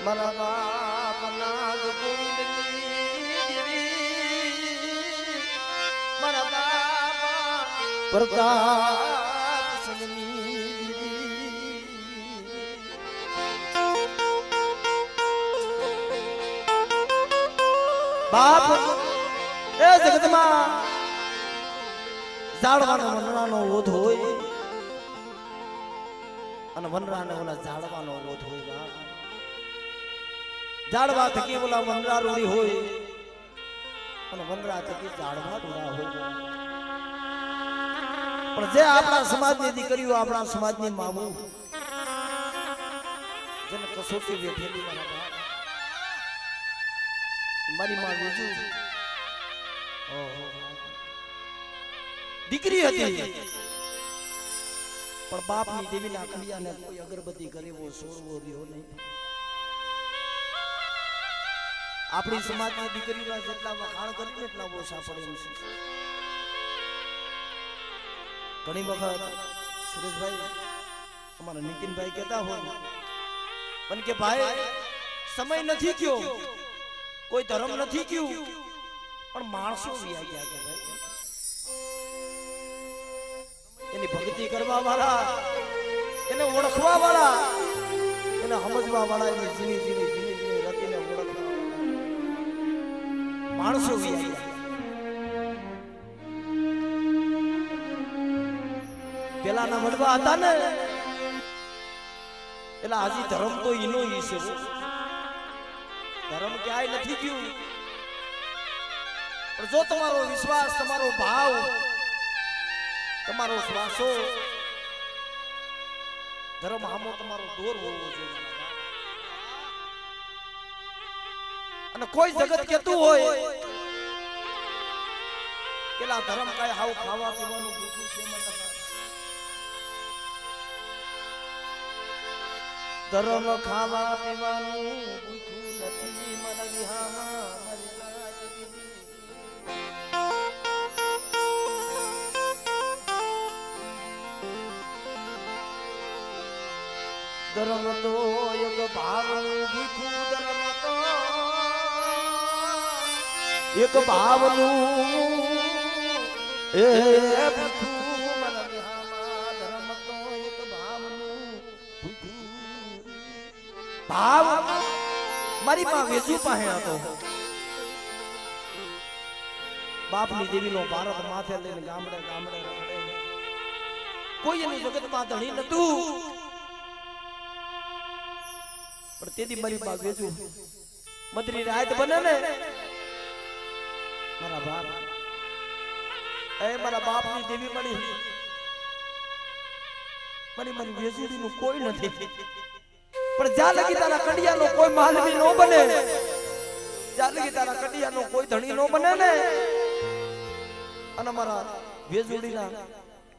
મારા બાપના ગોવિંદની દેવી મારા બાપ પ્રતાપ સંગની બાપ એ જગતમાં ઝાડવાનો વનરાનો ઓધ હોય અને વનરાને ઓલા ઝાડવાનો ઓધ હોય બાપ ઝાડવા થકી ઓલા વનરા રૂડી હોય અને વનરા થકી ઝાડવા રૂડા હોય પણ જે આપણા સમાજની દીકરીઓ આપણા સમાજની મામુ જેને કસોટી વેઠેલી મારા બાપ મારી માં વેજુ દીકરી હતી પણ બાપની દેવીના કડિયાને કોઈ અગરબત્તી કરેવો સોરવો રહ્યો નહીં આપણી સમાજની દીકરીના જેટલા વખાણ કરીને એટલા ઓછા પડે એમ છે ઘણી વખત સુરેશભાઈ અમારા નીતિનભાઈ કહેતા હોય પણ કે ભાઈ સમય નથી ગયો કોઈ ધર્મ નથી ગયું પણ માણસો વ્યા ગયા કે ભાઈ એની ભક્તિ કરવા વાળા એને ઓળખવા વાળા એને સમજવા વાળા એની જીની જીની જીની જીની રતીને ઓળખવા માણસો વ્યા ગયા પેલાના વડવા હતા ને એટલે હજી ધર્મ તો ઈનો ઈ છે ધર્મ ક્યાંય નથી ગયું પણ જો તમારો વિશ્વાસ તમારો ભાવ તમારો શ્વાસો ધર્મ હામો તમારો દોર હોવો જોઈએ અને કોઈ જગત કેતું હોય કેલા ધર્મ કઈ હાવ ખાવા પીવાનું ભૂખ્યું છે ધર્મ ખાવા પીવાનું ભૂખ્યું નથી મન વિહામાં ધર્મ તો એક ભાવનું ભૂખ્યું ધર્મ તો એક ભાવનું એ ભૂખ્યું મન વિહામાં ધર્મ તો એક ભાવનું ભૂખ્યું ભાવ મારી માં વેજુ પાસે હતો બાપની દેવીનો ભારત માથે લઈને ગામડે ગામડે રખડે કોઈ એની જગતમાં ધણી નતું પણ તેથી મારી માં વેજુ મદરી રાત બને ને મારા બાપ મારા બાપની દેવી મળી મારી વેજુડી નું કોઈ નથી પણ જ્યાં લગી તારા કડિયાનો કોઈ માલવી નો બને જ્યાં લગી તારા કડિયાનો કોઈ ધણી નો બને ને અને મારા વેજુડીના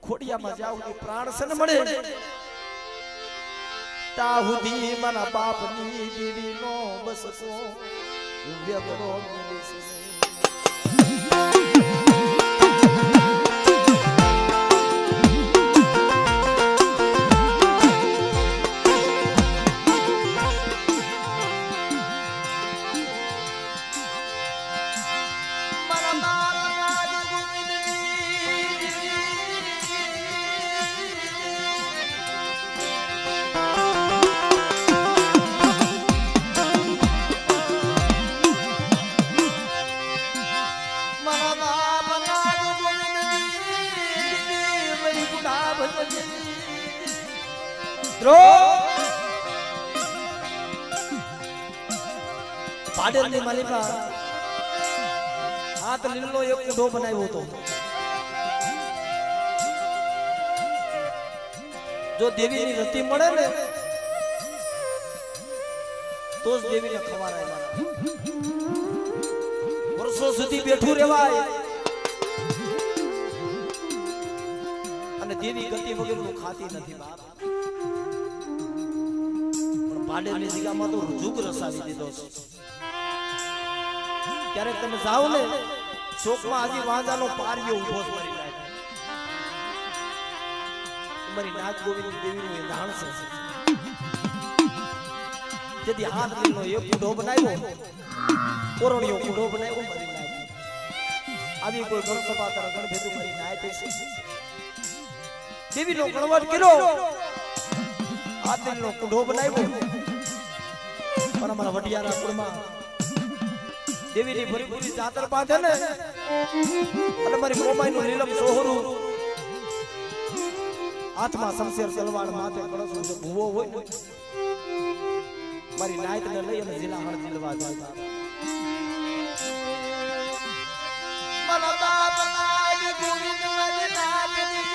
ખોડિયામાં જાવ કે પ્રાણ સન મળે તા સુધી મારા બાપની દેવી નો બસકો વ્યગરો મિલશે પાડેલની માલિકા હાથ લીલનો એક કુંડો બનાવ્યો હતો જો દેવીની રતિ મળે ને તો જ દેવીને ખવારાય વર્ષો સુધી બેઠું રહેવાય અને દેવી ગતિ વગરનું ખાતી નથી બાપ પણ પાડેલની જગ્યામાં તો રૂજુક રસાવી દીધો છે ક્યારેક તમે જાઓ ને શોકમાં હજી વાંજાનો પારિયો ઉભો જ મરી જાય તમારી નાચ ગોવિંદ દેવીનું એ ધાણ છે જેથી હાથ લીલો એક કુડો બનાવ્યો કોરણીયો કુડો બનાવ્યો મારી નાય આવી કોઈ ગણસભા તારા ગણ ભેદું મારી નાય તે છે દેવીનો ગણવટ કર્યો હાથ લીલો કુડો બનાવ્યો પણ અમારા વડિયારા કુળમાં દેવીની ભરીપૂરી જાતર બાંધે ને અને મારી મોમાઈનું લીલમ સોહરું હાથમાં શમશેર તલવાર માથે કળશો જો ભૂવો હોય ને મારી નાયતને લઈ અને જિલ્લા હણ જીલવા જાય મનો બાપ નાગ ગોવિંદ મારી નાગની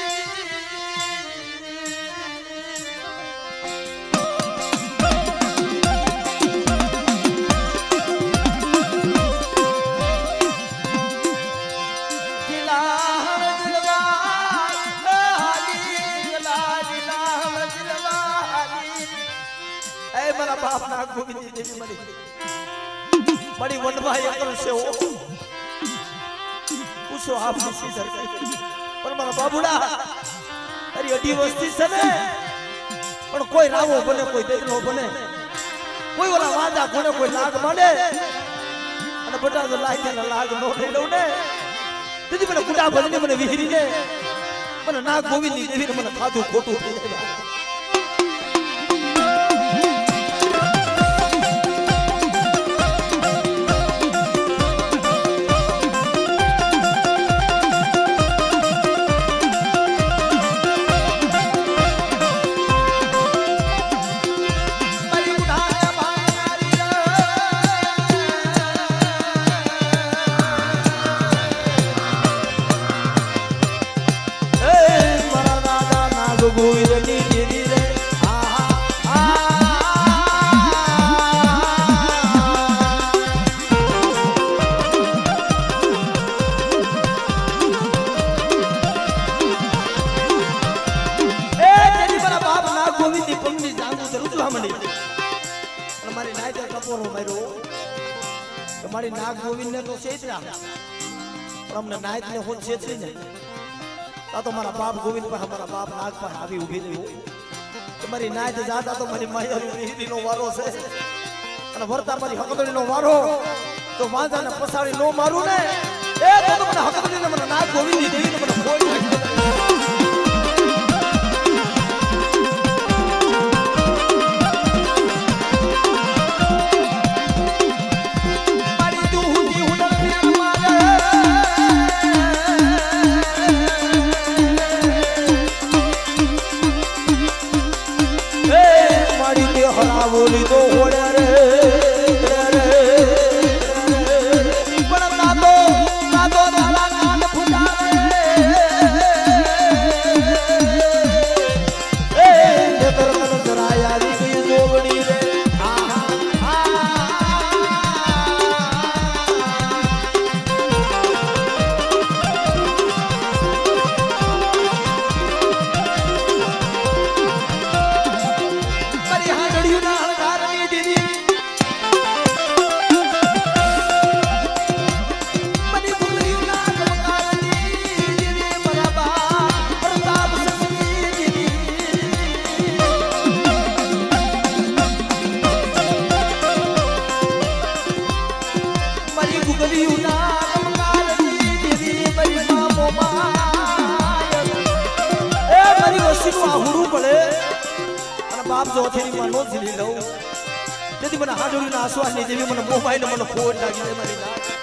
बाप ना गोविंद देवी मरी बड़ी वनवा एकल से हो पूछो आप किसी सरकार पर मारा बाबूड़ा अरे अडी वस्ती से ने पण कोई रावो बने कोई देवनो बने कोई वाला वादा कोने कोई लाग माने અને બટા તો લાગ ને લાગ નો લેડો ને દીદી મને કુડા ભજને મને વિહરી ને મને ના ગોવિંદ દેવી ને મને ખાધું ખોટું થઈ જાય તમારી નાગ ગોવિંદ ને તો છેતરા પણ અમને નાયત ને હોત છેતરી ને તા તો મારા બાપ ગોવિંદ પર મારા બાપ નાગ પર આવી ઊભી રહી તમારી નાયત જાતા તો મારી માયાની રીહરી નો વારો છે અને વર્તા મારી હકદડી નો વારો તો વાંધા ને પસાડી નો મારું ને એ તો મને હકદડી ને મને નાગ ગોવિંદ ની દેવી ને મને કોઈ બોલી તો હોડે રે પણ નાતો દાલા કાન ફૂટારે એ નેતર કન ધરાયા રી જોવણી રે बाप जो थेरी में नो झीली लो यदि મને હાડોરી ના આસવાસ ની દેવી મને મોબાઈલ મને ફોન લાગી દે મારી ના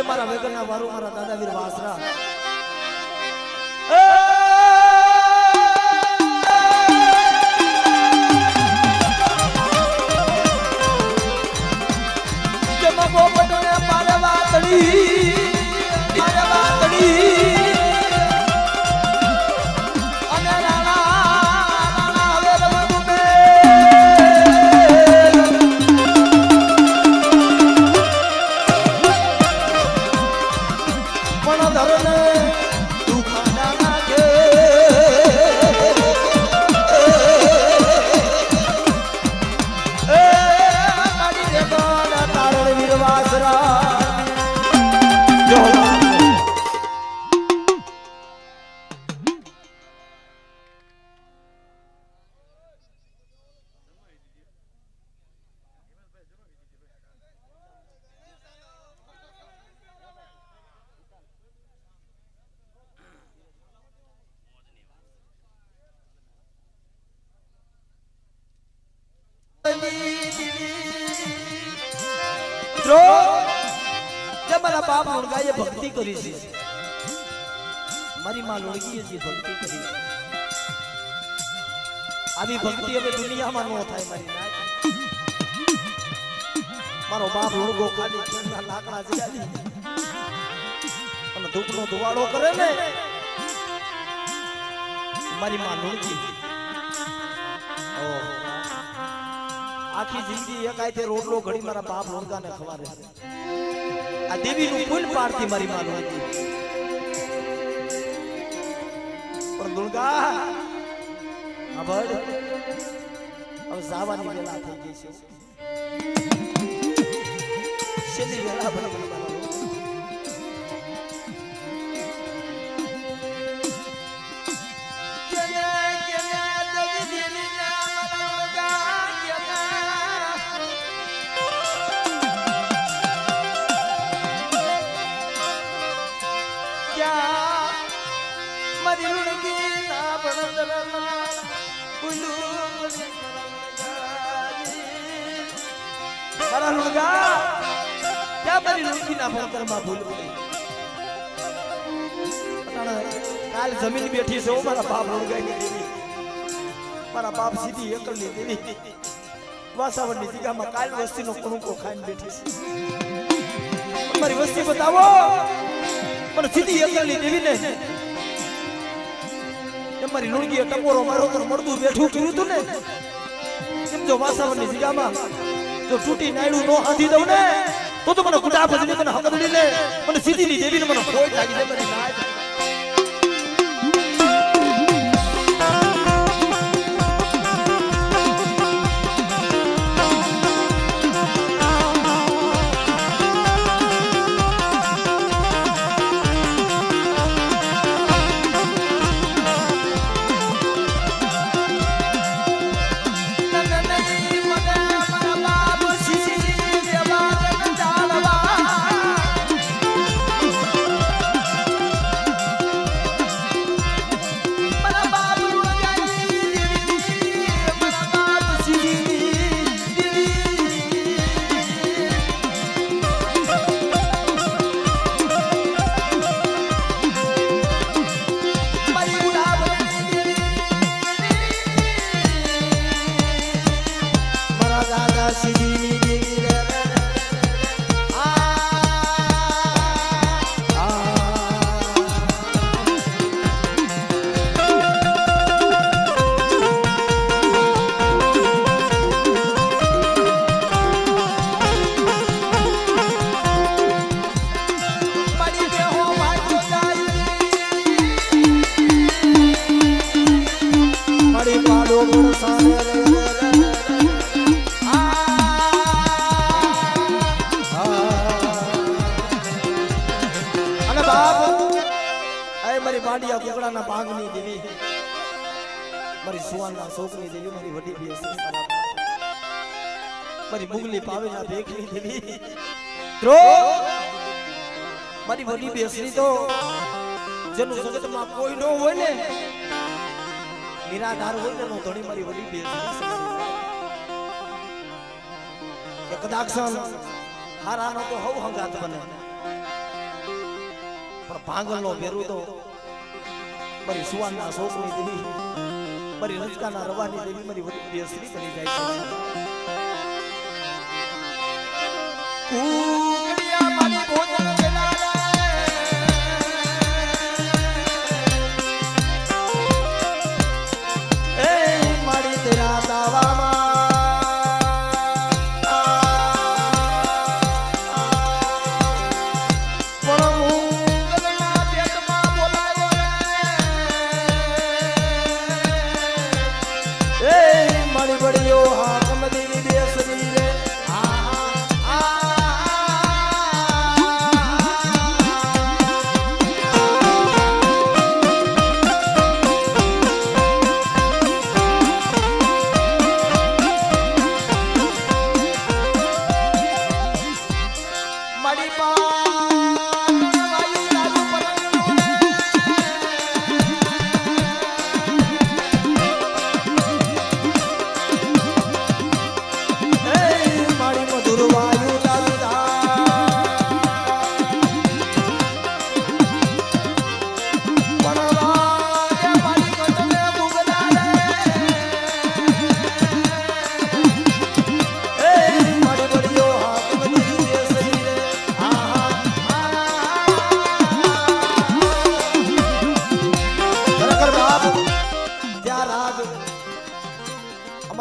મારા વેગરના વારો મારા દાદાવીર વાસરા બાપ લુણગાએ ભક્તિ કરી છે મારી માં લુણગીએ જે ભક્તિ કરી આવી ભક્તિ હવે દુનિયામાં ન થાય મારી નાય મારો બાપ લુણગો ખાલી કેના લાકડા જગાડી અને ધૂપનો ધુવાડો કરે ને મારી માં લુણગી ઓ આખી જિંદગી એક આયતે રોટલો ઘડી મારા બાપ લુણગાને ખવારે આ દેવીનું ફૂલ પાડતી મારી માં લુણગી પણ લુણગા આ બડ હવે જાવાની વેલા થઈ ગઈ છે છેલ્લી વેલા બની કાલ જમીન બેઠી છે મારા બાપ લુણગાઈ દેવી મારા બાપ સીધી એકલની દેવી વાસાવડની જગ્યામાં કાલ વસ્તીનો કણુકો ખાઈને બેઠી છે મારી વસ્તી બતાવો પણ સીધી એકલની દેવી ને મારી લુણગીએ ટકોરો મારો તો મળતું બેઠું કર્યું હતું ને એમ જો વાસાવડની જગ્યામાં જો તૂટી નાયડું નો હાથી દઉં ને તો મને ગુડા ભજને મને હકદડી લે મને સીધી ની દેવીને મને ખોટ લાગી જાય મારી નાય મારી સુવાના છોકરી દેવી મારી વડી બેસરી મારી મુગલી પાવેલા ભેખની દેવી તો મારી વડી બેસરી તો જેનું જગતમાં કોઈ ન હોય ને નિરાધાર હોય ને ધણી મારી વડી બેસરી કદાક્ષણ હારાનો તો હવ હંગાત બને પણ ભાંગલનો વેરું તો મારી સુવાના છોકરી દેવી મારી રજકાના રવાની દેવી મારી વડી બેસરી બની જાય છે કુકડિયા મારી ભોજન વેલા એ મારી તેરા દાવામાં બડીઓ હા કમદી બેસરી રે આ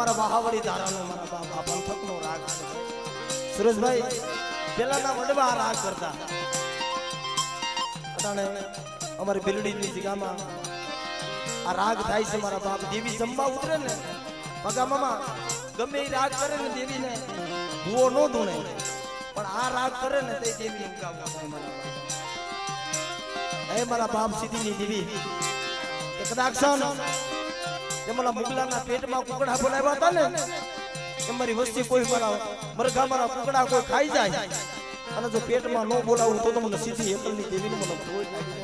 મારા વહાવડી ધારાનો મારા બાપા પંથકનો રાગ છે સુરેશભાઈ પેલાના વડવા રાગ કરતા અટાણે અમારી બિલડીની જગ્યામાં આ રાગ થાય છે મારા બાપ દેવી જમવા ઉતરે ને પગા મામા ગમે એ રાગ કરે ને દેવીને ભૂવો નો ધૂણે પણ આ રાગ કરે ને તે દેવી ઉગાવવા થાય મારા બાપ એ મારા બાપ સીધીની દેવી કદાચ મારા મુગલાના પેટમાં કુકડા બોલાવ્યા હતા ને એ મારી વસ્તી કોઈ મારા મરઘા મારા કુકડા કોઈ ખાઈ જાય અને જો પેટમાં ન બોલાવું તો મને સીધી એકલની દેવીને મને કોઈ લાગી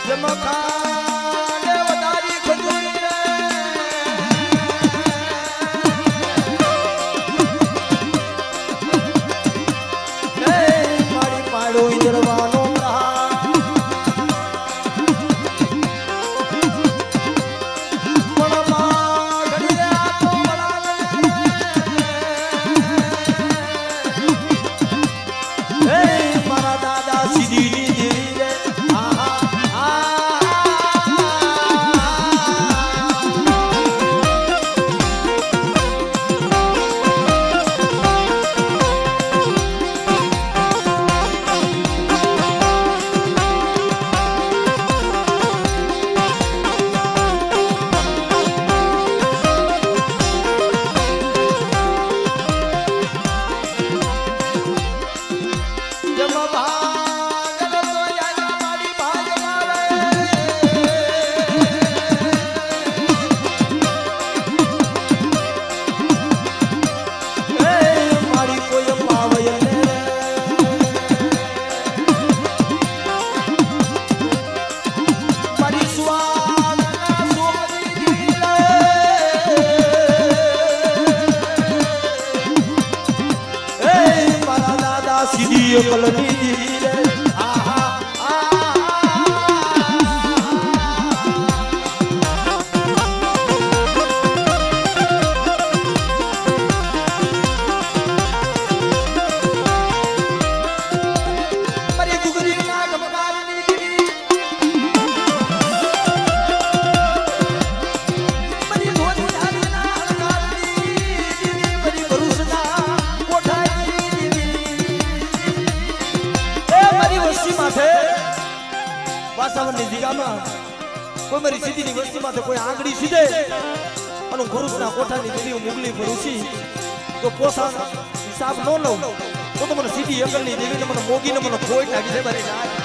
જમખા દેવદારી ખજૂરી રે મારી પાડો ઇજરવાનો કોઈ મારી સીધીની વસ્તીમાં કોઈ આંગળી સીધે અને ગુરુના કોઠાની દેવી મુગલી ભરૂસી તો પોસાનો હિસાબ ન લઉં તો મને સીધી એકલની દેવીને મને મોગીને મને કોઈ લાગી જાય મારી જાત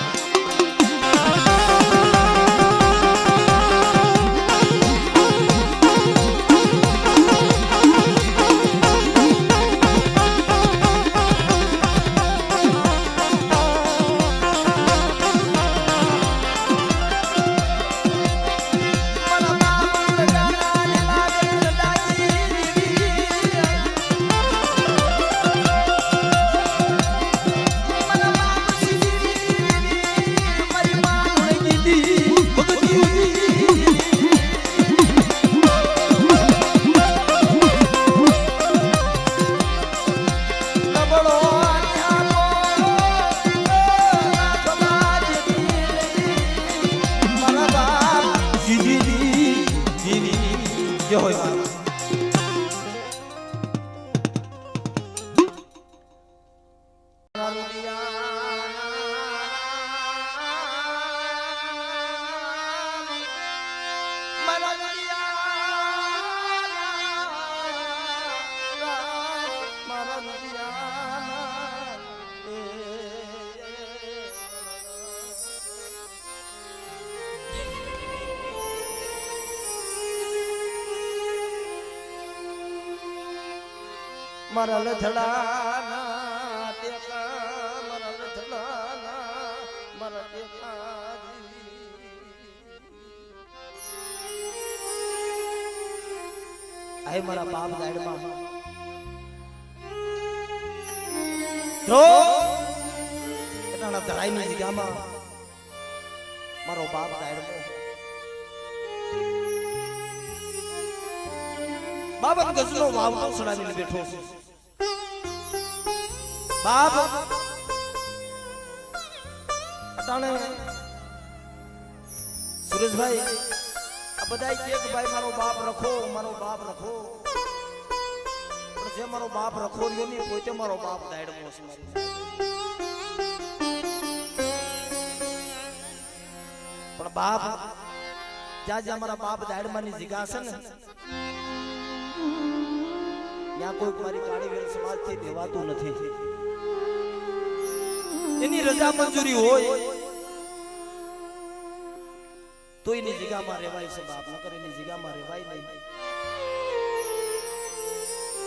મારા લથડાના ટેકા મારા લથડાના મારા ટેકા આય મારા બાપ દાડમાં તો એના ધરાઈની જગ્યામાં મારો બાપ દાડમાં બાબા ગજનો વાવતો સડાવીને બેઠો છે બાપ અટાણે સુરેશભાઈ બધાય કહે કે ભાઈ મારો બાપ રખો, મારો બાપ રખો, પણ જે મારો બાપ રખો રહ્યો નહીં પોતે મારો બાપ દાડમો છે મારી. પણ બાપ જ્યાં જ્યાં મારા બાપ દાડમાની જગ્યા છે ને ત્યાં કોઈ મારી કાળીવેલ સમાજ થી દેવાતું નથી. એની રજા મંજૂરી હોય તો એની જગ્યામાં રહેવાય છે બાપ, નકર એની જગ્યામાં રહેવાય નહીં.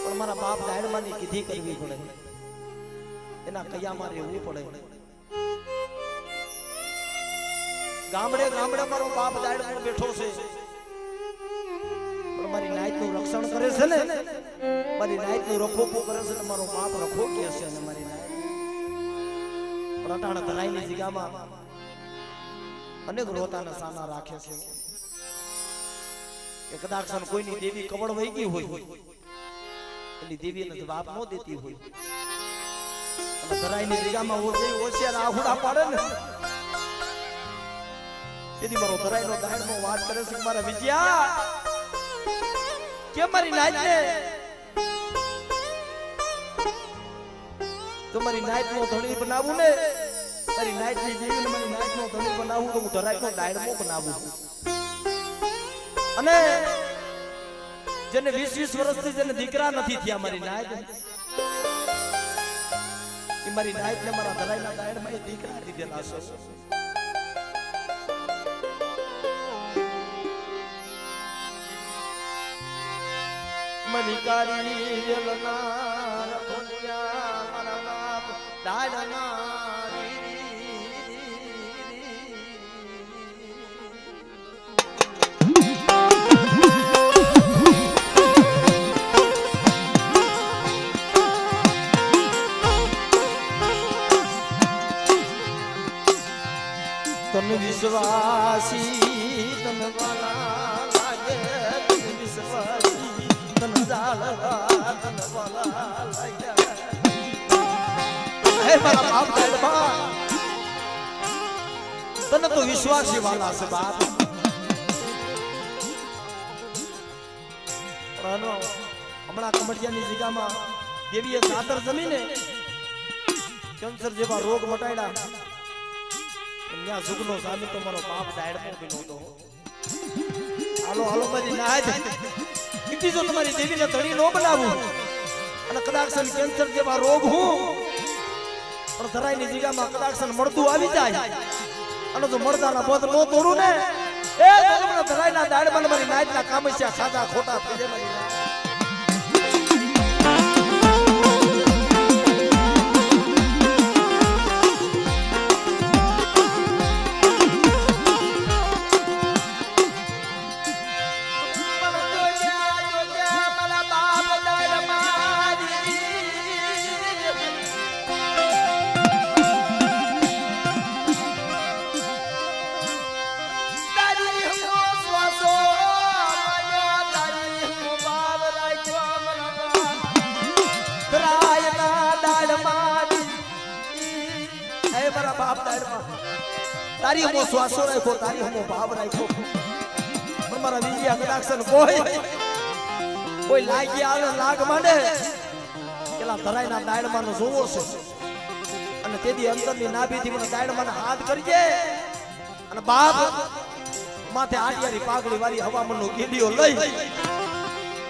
પણ મારા બાપ દાડમાની કીધી કરવી પડે, એના કયામાં રહેવું પડે. ગામડે ગામડે મારો બાપ દાડમો બેઠો છે, પણ મારી નાઈત નું રક્ષણ કરે છે ને, મારી નાઈત નું રખોપો કરે છે ને મારો બાપ રખો કે છે ને મારી નાઈત. પણ અટાણા ધરાઈની જગ્યામાં અનેક રોતાના સાના રાખે છે કે કદાચ કોઈની દેવી કવળ વહી ગઈ હોય, એની દેવીને બાપ નો દેતી હોય, અને ધરાઈની જગ્યામાં હોશિયાર આહુડા પાડે ને તેથી મારો ધરાઈનો દાડમો વાત કરે છે કે મારા વિજયા કે મારી નાઈટ ને તમારી નાઈટ નો ધણી બનાવું ને, મારી નાઈટ ની દેવીને મારી નાઈટ નો ધણી બનાવું તો હું ધરાઈનો દાડમો બનાવું. અને જેને 20-20 વર્ષથી જેને દીકરા નથી થયા મારી નાઈટ, એ મારી નાઈટ ને મારા ધરાઈના દાડમાં એ દીકરા દીધેલા છે. મનિકારી વેલના રખોલિયા મારા બાપ દાડના તન વિશ્વાસી તન વાલા લાગે, તન વિશ્વાસી તન જાળવા તન વાલા લાગે. હે મારા બાપ દાડમા તને તો વિશ્વાસી વાલા છે બાપ. હમણાં કમડિયાની જગ્યામાં દેવીએ ખાતર જમીને કેન્સર જેવા રોગ મટાડ્યા, ત્યાં સુગનો સામે તો મારો બાપ દાડમો બી નહોતો. હાલો હાલો મારી નાજ કીધી જો તમારી દેવીને ધણી નો બનાવું અને કદાચ કેન્સર જેવા રોગ હું પણ ધરાઈની જગ્યામાં કદાચ મળતું આવી જાય અને જો મળતાના બોધ નો તોડું ને એ તમને ધરાઈના દાડમાં મારી નાજના કામસ્યા સાદા ખોટા થઈ જાય મારી નાજ. તારી હમો શ્વાસો રાખ્યો, તારી હમો ભાવ રાખ્યો, પણ મારા વિજયા કદાક્ષન કોઈ લાગી આવે લાગ માંડે પેલા ધરાઈના દાડમાનો જોવો છે. અને તેથી અંતરની નાભીથી મને દાડમાના હાથ કરજે અને બાપ માથે આડિયારી પાઘડી વાળી હવામાનનો ગેડીઓ લઈ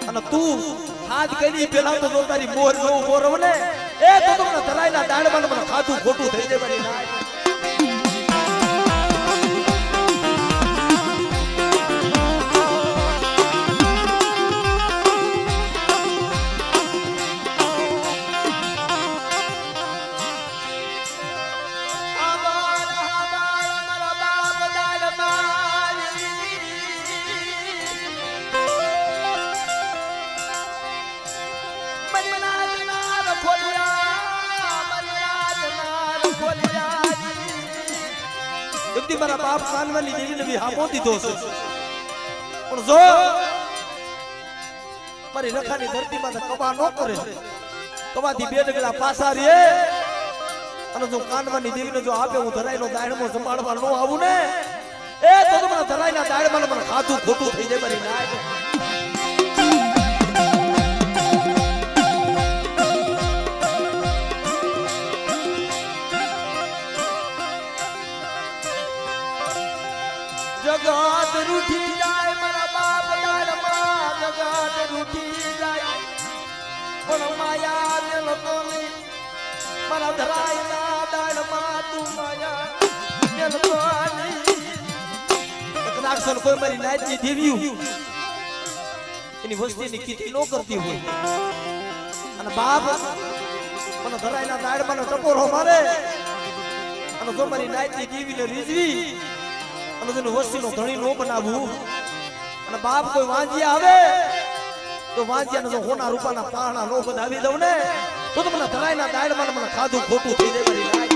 અને તું હાથ કરી પેલા તો જો તારી મોર નો મોરવ ને એ તો તમને ધરાઈના દાડમાને મને ખાધું ખોટું થઈ જાય મારી નાય. મારા બાપ કાનવાની દેવીને બી હાપો દીધો છે, પણ જો મારી રખાની ધરતીમાં કબા નો કરે, કબાથી બે ડગલા પાછા રે અને જો કાનવાની દેવીને જો આપે હું ધરાઈનો દાડમો સંભાળવા નો આવું ને એ તો મને ધરાઈના દાળમાં મને ખાધું ખોટું થઈ જાય મારી નાય જગત રૂઠી જાય મારા બાપ દાડમાં જગત રૂઠી જાય પણ માયા ને લોકો મારા ધરાઈના દાડમાં તું માયા ને લોકો અક્ષર કોઈ મારી નાચની દેવ્યું એની વસ્તીની કીધી ન કરતી હોય અને બાપ મને ધરાઈના દાડમાં ટપોરો મારે અને જો મારી નાચની દેવીને રીઝવી અને તેની વસ્તીનો ધણી ન બનાવવું અને બાપ કોઈ વાંજિયા આવે તો વાંજિયાને જો હોના રૂપાના પારણા ન બનાવી દઉં ને તો મને ધરાઈના દાડમાં મને ખાધું ખોટું થઈ જાય મારી નાચ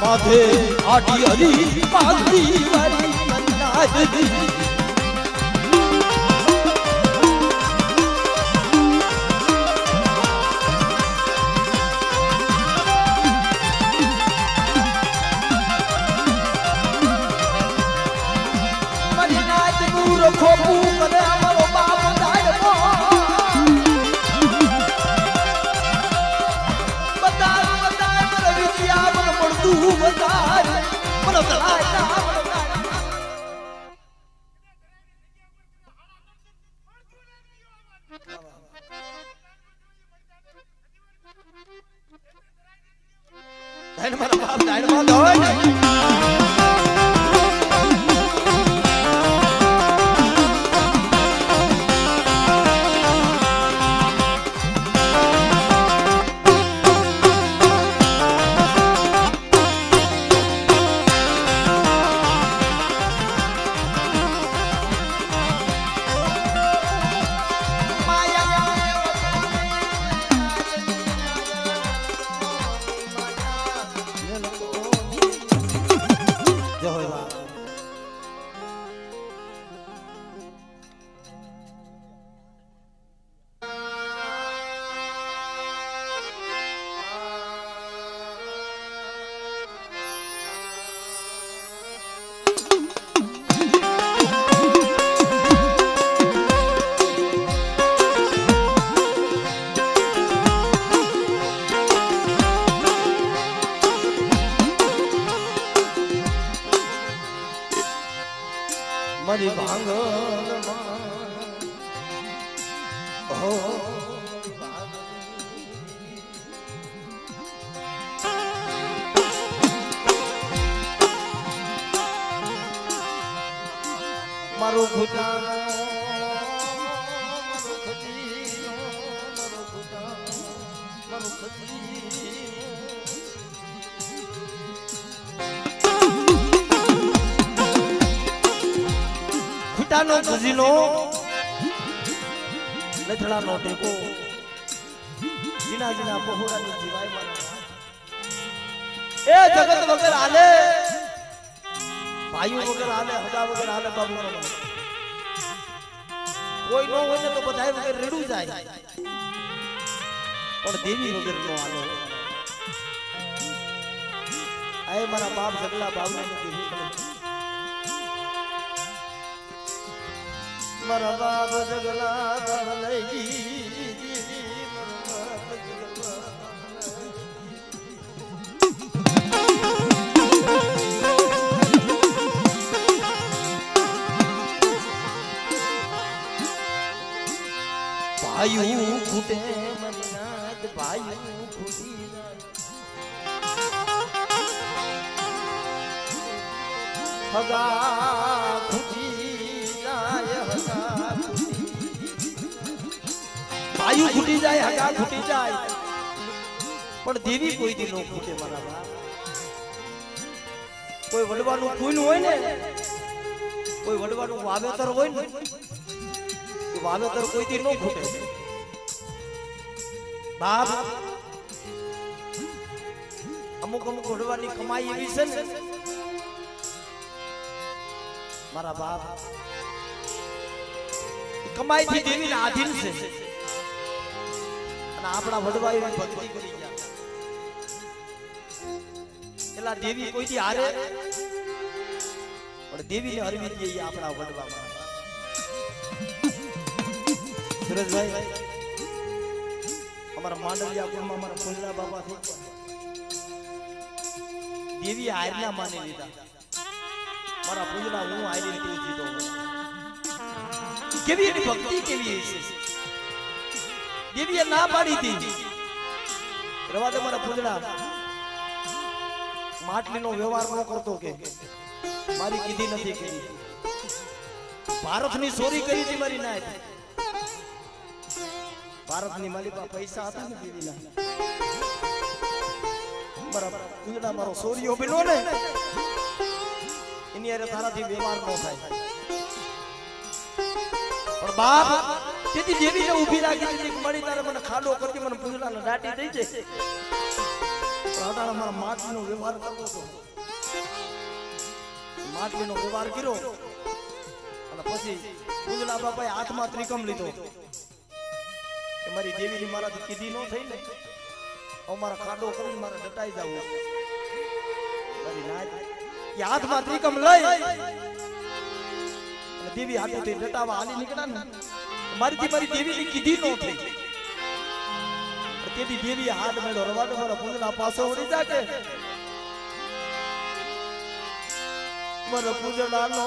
माथे आटी हरी पागली वाली मंदाजी मरी नाच दूर खोपू करे हमारो बाप दाड़ो बता मर विद्या मन पड़तू बता मन दलाय ना दाइन मारा बाप दाइन मार दो मरी भांगल हो मारो घुटानो मारो खजीनो मारो घुटानो मारो खजीनो घुटानो खजीनो लथड़ा नो टेको जीना जीना बहुरानी जीवाय मारा એ જગત વગર હાલે, ભાઈઓ વગર હાલે, હગા વગર હાલે બાબુ નો કોઈ નો હોય ને તો બધાય વગર રેડું જાય, પણ દેવી વગર નો હાલે. આય મારા બાપ જગલા બાવને કીધું, મારા બાપ જગલા બાવને ભાઈયું ખૂટે મનાત ભાઈયું ખૂટી હગા ખૂટી જાય, હગા ભાઈયું ખૂટી જાય, હગા ખૂટી જાય, પણ દેવી કોઈ દી નો ખૂટે મારા બાપ. કોઈ વડવાનું ફૂલ હોય ને, કોઈ વડવાનું વાવેતર હોય ને, વાવેતર કોઈ દી નો ખૂટે બાપ. અમુક અમુક વડવાની કમાઈ એવી છે ને મારા બાપ, કમાઈ થી દેવીને આધીન છે, અને આપણા વડવા એવી ભક્તિ કરી ગયા એલા દેવી કોઈ દી હારે, પણ દેવીને હરવી દઈએ આપણા વડવામાં. સુરેશભાઈ અમારા માંડલિયા ગામમાં અમારા પુંજરા બાબા થઈ દેવી હારના માની લીધા. મારા પુંજરા હું હારી રીતે જીતો. કેવી એની ભક્તિ કેવી છે, દેવીએ ના પાડી હતી રવા દે મારા પુંજરા, માટલીનો વ્યવહાર ન કરતો કે મારી કીધી નથી કરી, ભારતની ચોરી કરી હતી મારી ના હતી. ભારતની મારી પાસે પૈસા હતા ને દેવીના, બરાબર કુંજડા મારો સોરીઓ બનો ને એની અરે તારાથી વ્યવહાર ન થાય, પણ બાપ તેથી દેવીને ઊભી રાખી દીધી મળી તારે મને ખાડો કરતી મને કુંજડાને દાટી દઈ છે, પણ અટાણે મારા માટલીનો વ્યવહાર કરતો હતો, માટલીનો વ્યવહાર કર્યો અને પછી કુંજડા બાપાએ હાથમાં ત્રિકમ લીધો કે મારી દેવીની મારાથી કીધી ન થઈ ને, અમારા ખાડો કરીને મારે ડટાઈ જવું મારી નાચ. એ હાથમાં ત્રિકમ લઈ અને દેવી હાથેથી ડટાવા હાલી નીકળ્યા ને, મારીથી મારી દેવીની કીધી ન થઈ, તેથી દેવીએ હાથ મેળો રવાડો મારા પૂજના પાસો વળી જા કે મારા પૂજનાનો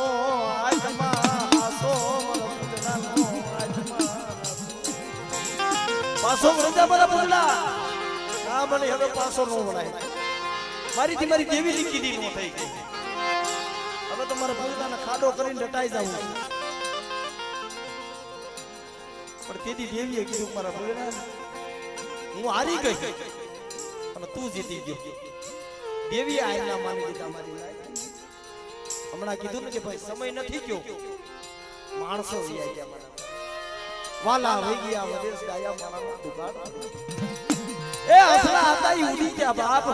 આજમાં આસો, મારા પૂજનાનો આજમાં પાસો વળજા મારા પૂજના ના મને હવે પાસો નો વળાય, મારીથી મારી દેવીની કીધી નો થઈ ગઈ, હવે તો મારા પૂજનાને ખાડો કરીને ડટાઈ જાવું, પણ તેથી દેવીએ કીધું મારા પૂજના હું હારી ગઈ અને તું જીતી ગયો. દેવીએ આયના માની લીધા મારી લાયક. હમણાં કીધું ને કે ભાઈ સમય નથી ગયો, માણસો વયા ગયા મારા વાલા વહી ગયા વદેશ ગાયા મારા દુકાળ એ હસલા હતા ઈ ઉડી ગયા બાપ.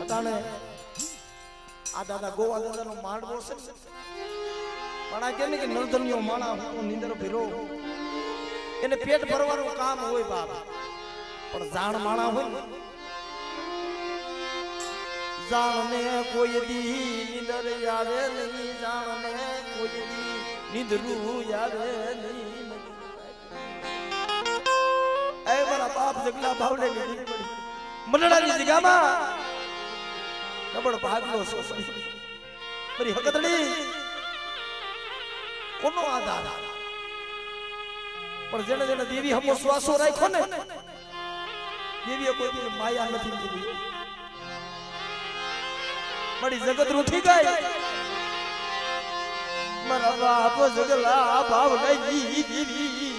અટાણે આ દાદા ગોવા દાદાનો માંડવો છે પણ આ કે ને કે નરધનિયો માણા હું નીંદર ફેરો એને પેટ ભરવાનું કામ હોય બાપ, પણ જાણ માણા હોય ને જાણને કોઈ દી નીંદર આવે નહીં, જાણને કોઈ દી નીંદરું આવે નહીં. એ મારા બાપ જગલા ભાવલે મંડળાની જગ્યામાં નબળ ભાગલો સોસડી મારી હકતડી કોનો આધાર, પણ જેને જેને દેવી હમો શ્વાસો રાખ્યો ને દેવીએ કોઈ દી માયા નથી દીધી, મારી જગત રૂઠી ગઈ. મારા બાપ જગલા ભાવ લઈ દેવી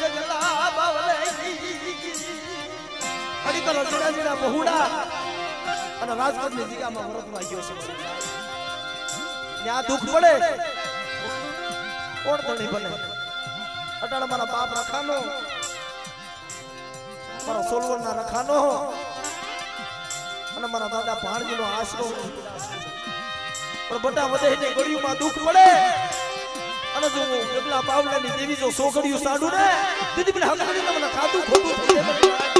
જગલા કલ જીના બહુડા અને રાજકોટની જગ્યામાં વરતમાં ગયો છે ત્યાં દુઃખ પડે કોણ ધણી બને અટાણા મારા બાપ રખાનો મારા સોલવરના રખાનો અને મારા દાદા ભાણજીનો આશરો પણ બટા વધે ને ગળિયુંમાં દુઃખ પડે અને જો એકલા બાવલાની દેવી જો સોગડિયું સાડું ને દીદી મને હકાડીને મને ખાધું ખોટું થઈ જાય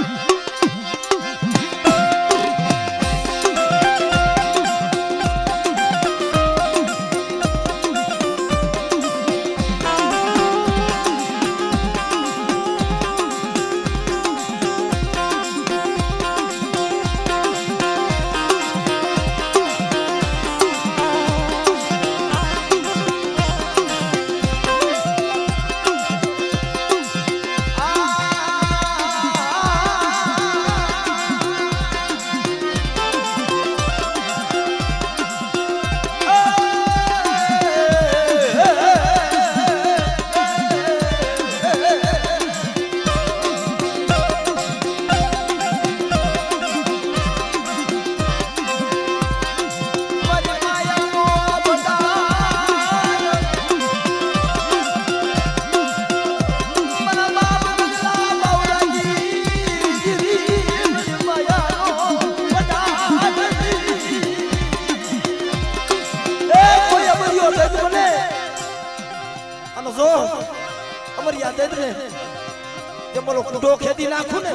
ખેતી નાખું ને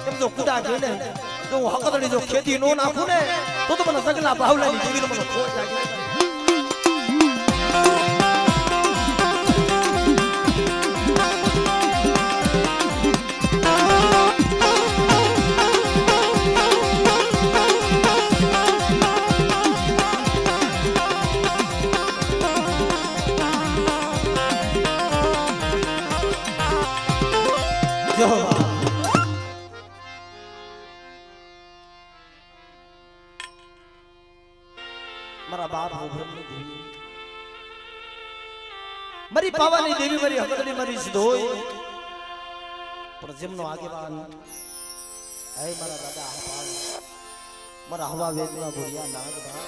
એમ જો કુડા ગઈને જો હું હકદડી જો ખેતી નો નાખું ને તો મને સગલા બાવલાની દેવીનો મને ખોટ લાગે મારા બાપ ભોભરની દેવી મારી પાવાની દેવી મારી હકદડી મારી સિધોઈ પણ જેમનો આગેવાન હે મારા દાદા હપાલ મારા હવા વેદના ભોરિયા નાગબા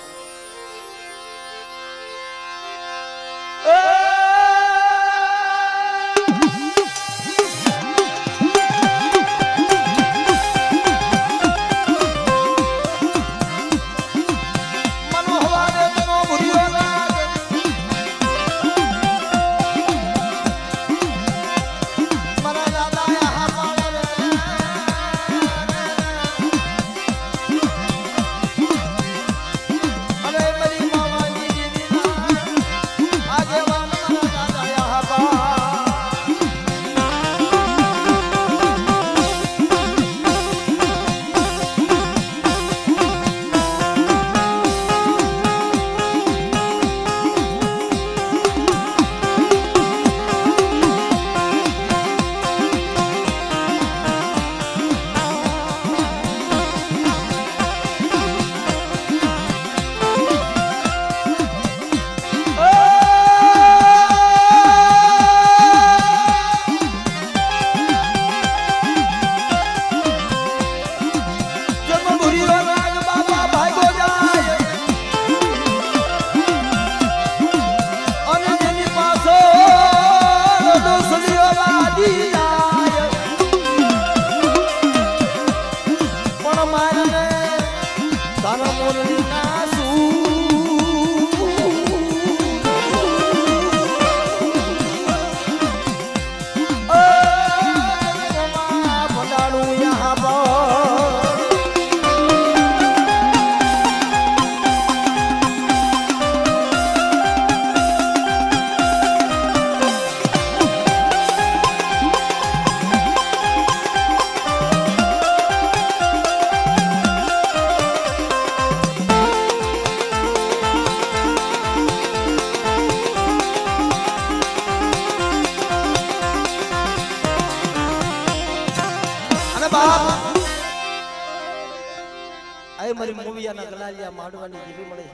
મારી મૂવિયાના ગલાલિયા માડવાની દેવી મળે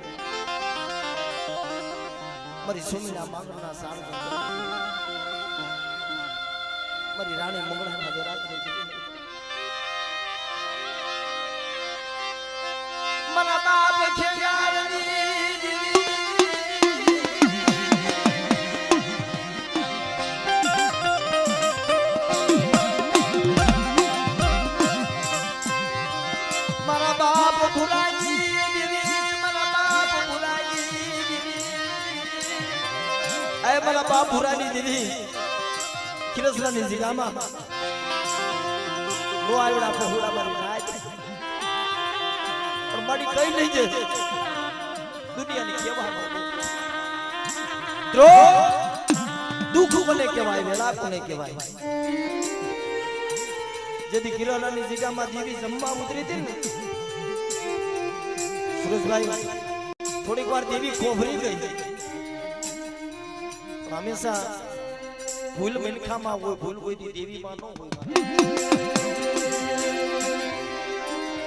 મારી સુમીના માંગણના સાળ મારી રાણી મંગળાના દેરાતની દેવી મારા બાપ ખેગારની મારા બાપ ભુલાજી મારા બાપ ભુલાજી એ મારા બાપ ભુરાની દીદી કિરસલાની જગ્યામાં નો આવડા પહોળા મારી નાચ પણ મારી કઈ નહીં છે દુનિયાની કહેવાનો દ્રો દુઃખ કોને કહેવાય વેલા કોને કહેવાય જેથી કિરસલાની જગ્યામાં દેવી જમવા ઉતરી હતી ને સુરેશભાઈ થોડીક વાર દેવી કોભરી ગઈ હંમેશા ભૂલ મનખામાં હોય ભૂલ કોઈ દેવીમાં ન હોય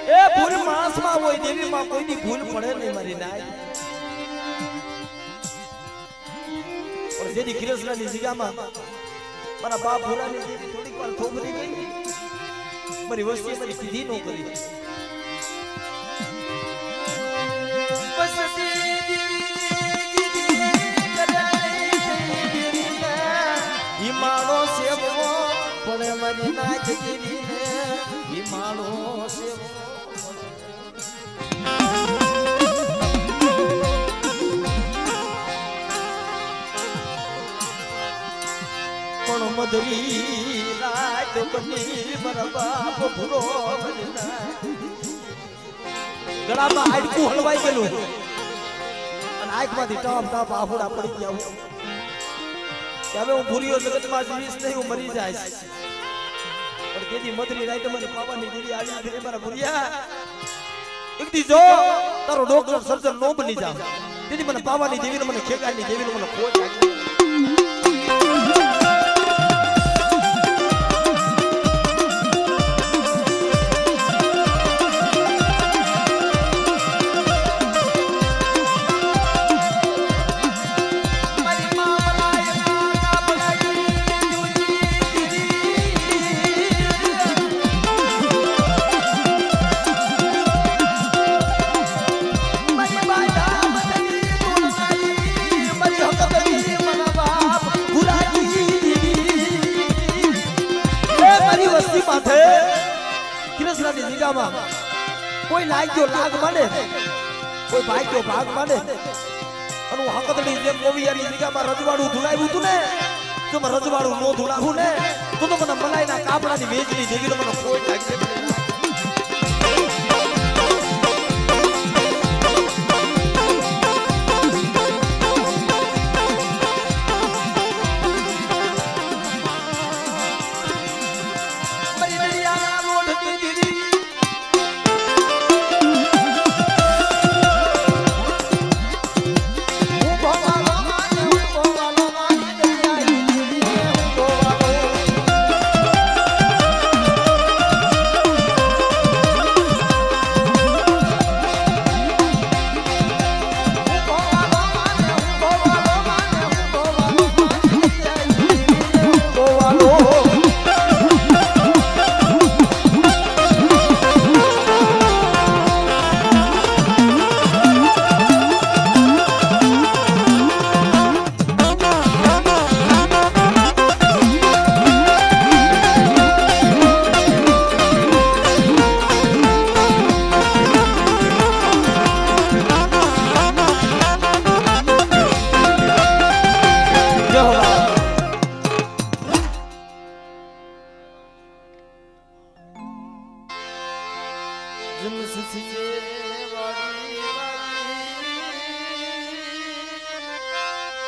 એ ભૂલ માણસમાં હોય દેવીમાં કોઈની ભૂલ પડે નહીં મારી નાય પણ જેથી કિરસલાની જગ્યામાં મારા બાપ ભૂરાની દેવી થોડીક વાર થોભરી ગઈ મારી વસ્તી મારી કીધી ન કરી હિમાળો સેવો પડે મારી નાચ દેવીને હિમાળો સેવો પણ મધરી રાત બની મારા બાપ ભૂરો ગળામાં આડકું હલવાઈ ગયેલું અને આંખમાંથી ટપ ટપ આફોડા પડી ગયા હવે હું ભૂરીઓ જગતમાં જીવીશ નહીં હું મરી જાય પણ તેથી મધરી રાત મને પાવાની દીદી આવી દીધી મારા ભૂરિયા એક દી જો તારો ડોક્ટર સર્જન નો બની જાવ દીદી મને પાવાની દેવીને મને ખેગાની દેવીને મને ખોટ લાગી કોઈ લાગ્યો લાગ માંડે કોઈ ભાગ્યો ભાગ માંડે અને હું હકતડી જેમ ગોવિયાની જગ્યામાં રજવાડું ધુલાવ્યું હતું ને જો મને રજવાડું નો ધુલાવું ને તો મને મલાઈના કાપડાની વેચની જેવી મને કોઈ લાગશે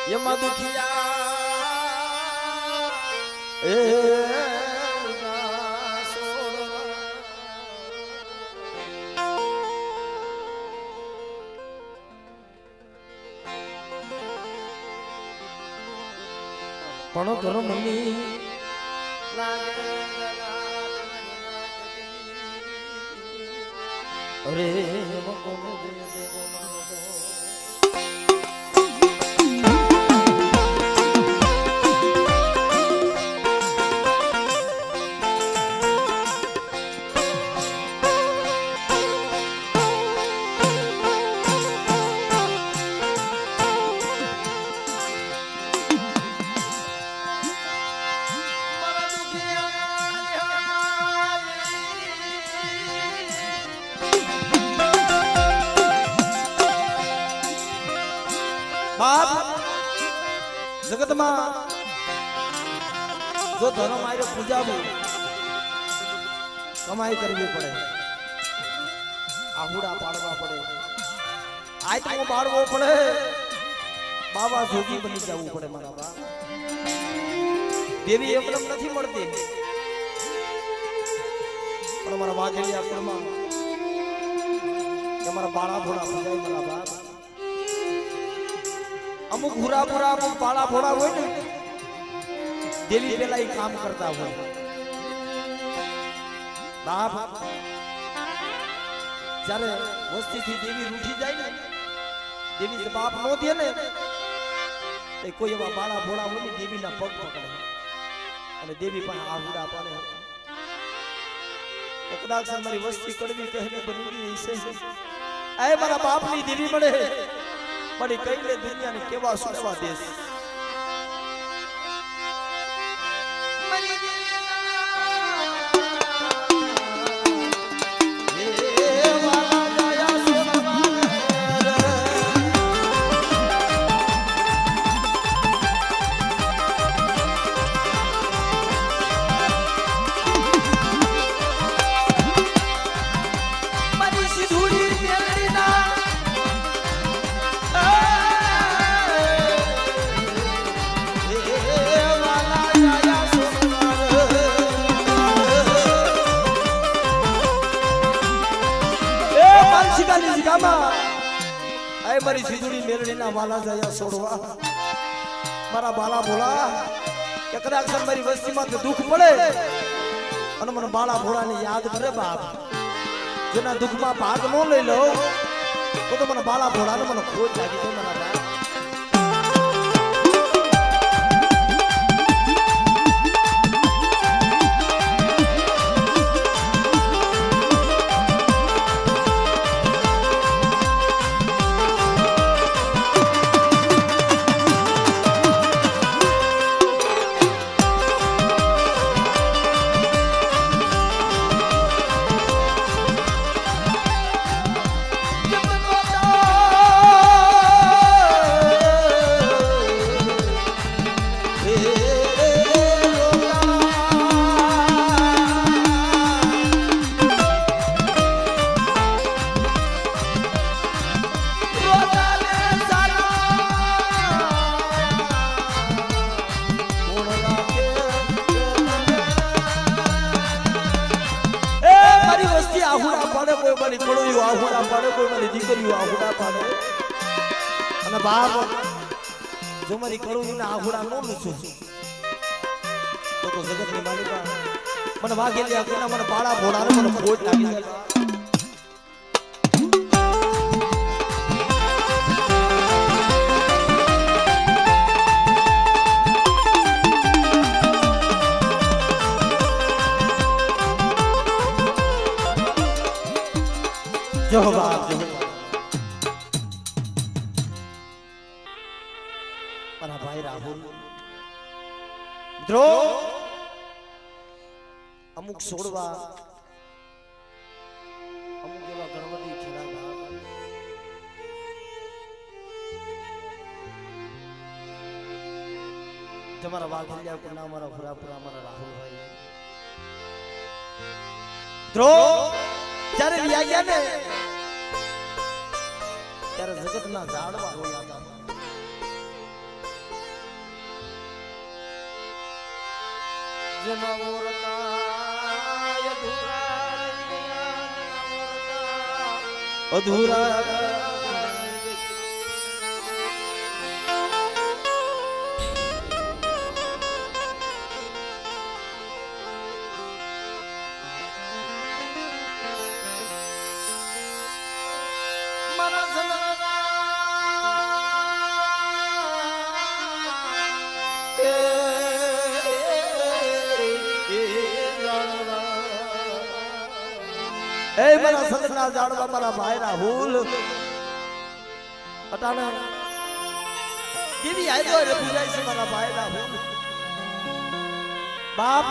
યમા દુખિયા એ પણ ધર્મની અરે જગતમાં જો ધર્મ આયરે પૂજાવું કમાઈ કરવી પડે, આહુડા પાડવા પડે, આયતો બાળવો પડે, બાબા જોગી બની જવું પડે મારા બા. દેવી એકદમ નથી મળતી, પણ મારા વાઘેલિયા કુળમાં કે મારા બાળા ભોળા પૂજાય મારા બા. અમુક હુરા પુરા અમુક બાળા ભોળા હોય ને દેવી પેલા કામ કરતા હોય. બાપ જ્યારે વસ્તીથી દેવી રૂઠી જાય ને, દેવી બાપ નો દે ને, કોઈ એવા બાળા ભોળા હોય ને દેવીના પગ પકડે અને દેવી પણ આહુડા પાડે. કદાચ મારી વસ્તી કડવી કહેને બની ગઈ છે, આ મારા બાપની દેવી મળે મળી કઈને દુનિયાને કેવા સુખવા દેશ. મારી સીધુડી મેલડીના વાલા જયા છોડવા મારા બાલા ભોળા કે કદાચ મારી વસ્તીમાં દુઃખ પડે અને મને બાળા ભોળાની યાદ કરે બાપ, જેના દુઃખમાં ભાગ ન લઈ લો તો મને બાળા ભોળાને મને ખોટ લાગી જાય મારા બાપ. અને બાપ જો મારી કળું આહુડા નો લૂછું તો જગતની માલિકા મને વાઘેલિયા કોના મને બાળા ભોળાને મને ખોટ લાગી જાય. જો બાપ જો મારા ભાઈ રાહુલ મિત્રો અમુક છોડવા અમુક એવા ગણપતિ ખેલાડા તમારા વાઘેલિયા કોના મારા ભુરાપુરા મારા રાહુલભાઈ મિત્રો જ્યારે વ્યાગ્યા ને ત્યારે જગતના ઝાડવા રોયા હતા. અધૂરા એ મારા સંતના જાડવા મારા ભાઈ રાહુલ અટાણા દેવી આયો રે પૂજાય છે મારા ભાઈ રાહુલ. બાપ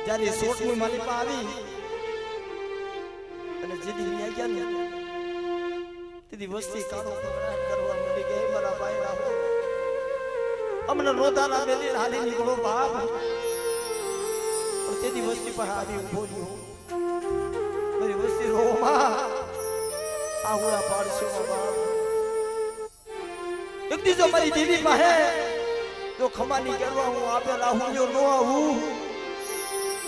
જ્યારે સોટની માલિકા આવી અને જેદી ન્યા ગયા ને તેદી વસ્તી કાળો કરવા મળી ગઈ મારા ભાઈ રાહુલ. અમને રોતાના મેલી હાલી નીકળો બાપ પણ તેની વસ્તી પર આવી ઉભો રહ્યો મારી વસ્તી રોમાં આહુડા પાડશે બાપ એક દીજો મારી દેવી પાસે જો ખમાની કરવા હું આપે રાહુલ્યો નો આવું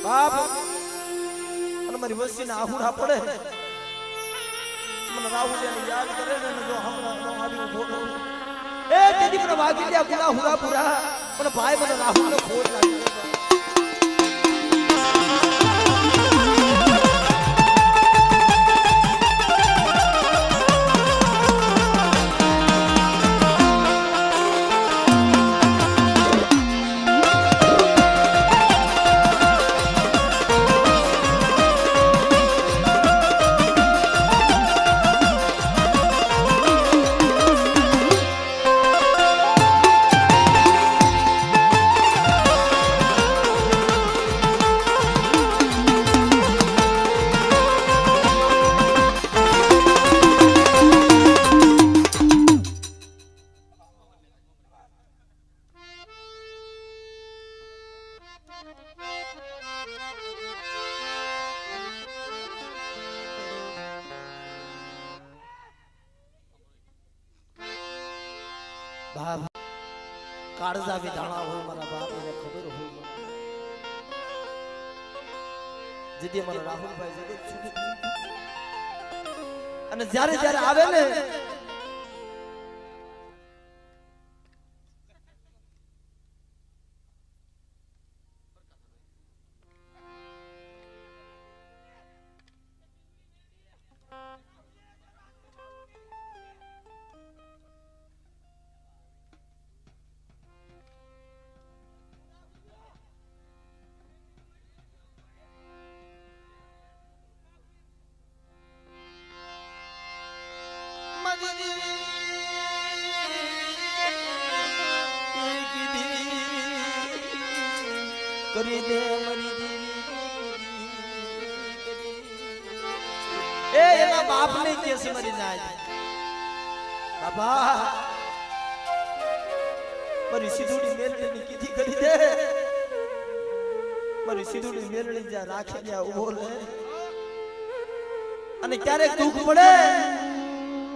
બાપ અને મારી વસ્તીને આહુડા પડે મને રાહુલ્યાને યાદ કરે ને જો હમણાં નો આવી ઉભો રહું એ તેદી મને વાગી ગયા ગુના હુરા પુરા મને ભાઈ મને રાહુલનો ખોટ લાગી બાપ કાળજા વિધાણા હોય મારા બાપ એને ખબર હોય જેદી મારા રાહુલભાઈ જગત છૂટી અને જ્યારે જ્યારે આવે ને કરી દે મરી એ એના બાપને કેસ મરી જાય બાપા મારી સીધુડી મેરડીની કીધી કરી દે મારી સીધુડી મેરડી જ્યાં રાખી ત્યાં ઉભો લે અને ક્યારેક દુઃખ પડે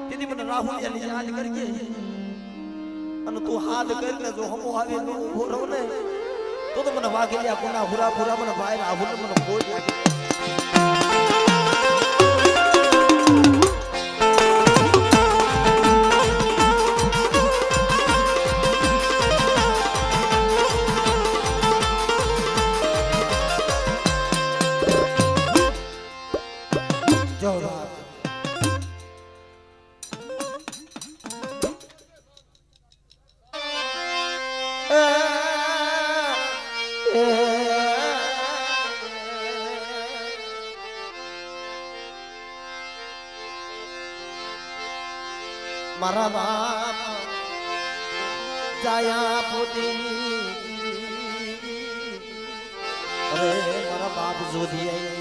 તેથી મને રાહુલિયાની યાદ કરજે અને તું હાથ કરીને જો હમો આવી નો ઉભો રહો ને તો મને વાગેલિયા કોના હુરા પુરા મને ભાઈ રાહુલ મને કોઈ લાગે મારા બાપ જાયા પોતી અરે મારા બાપ જોધી આવી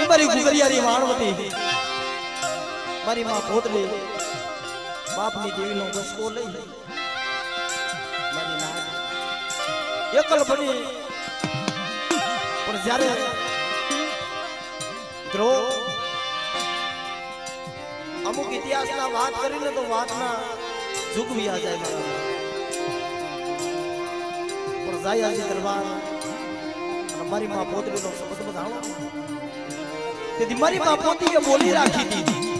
મારી ગુગરિયારી વાણવતી મારી માં પોતલી બાપની દેવીનો બસકો લઈ મારી નાગ એકલ બની પણ જ્યારે દ્રોહ અમુક ઇતિહાસના વાત કરીને તો વાતના ઝુકવી આ જાય પણ જાયાજી દરબાર અને મારી માં પોતલીનો શબ્દ બધાણો તેથી મારી માં પોતીએ બોલી રાખી દીધી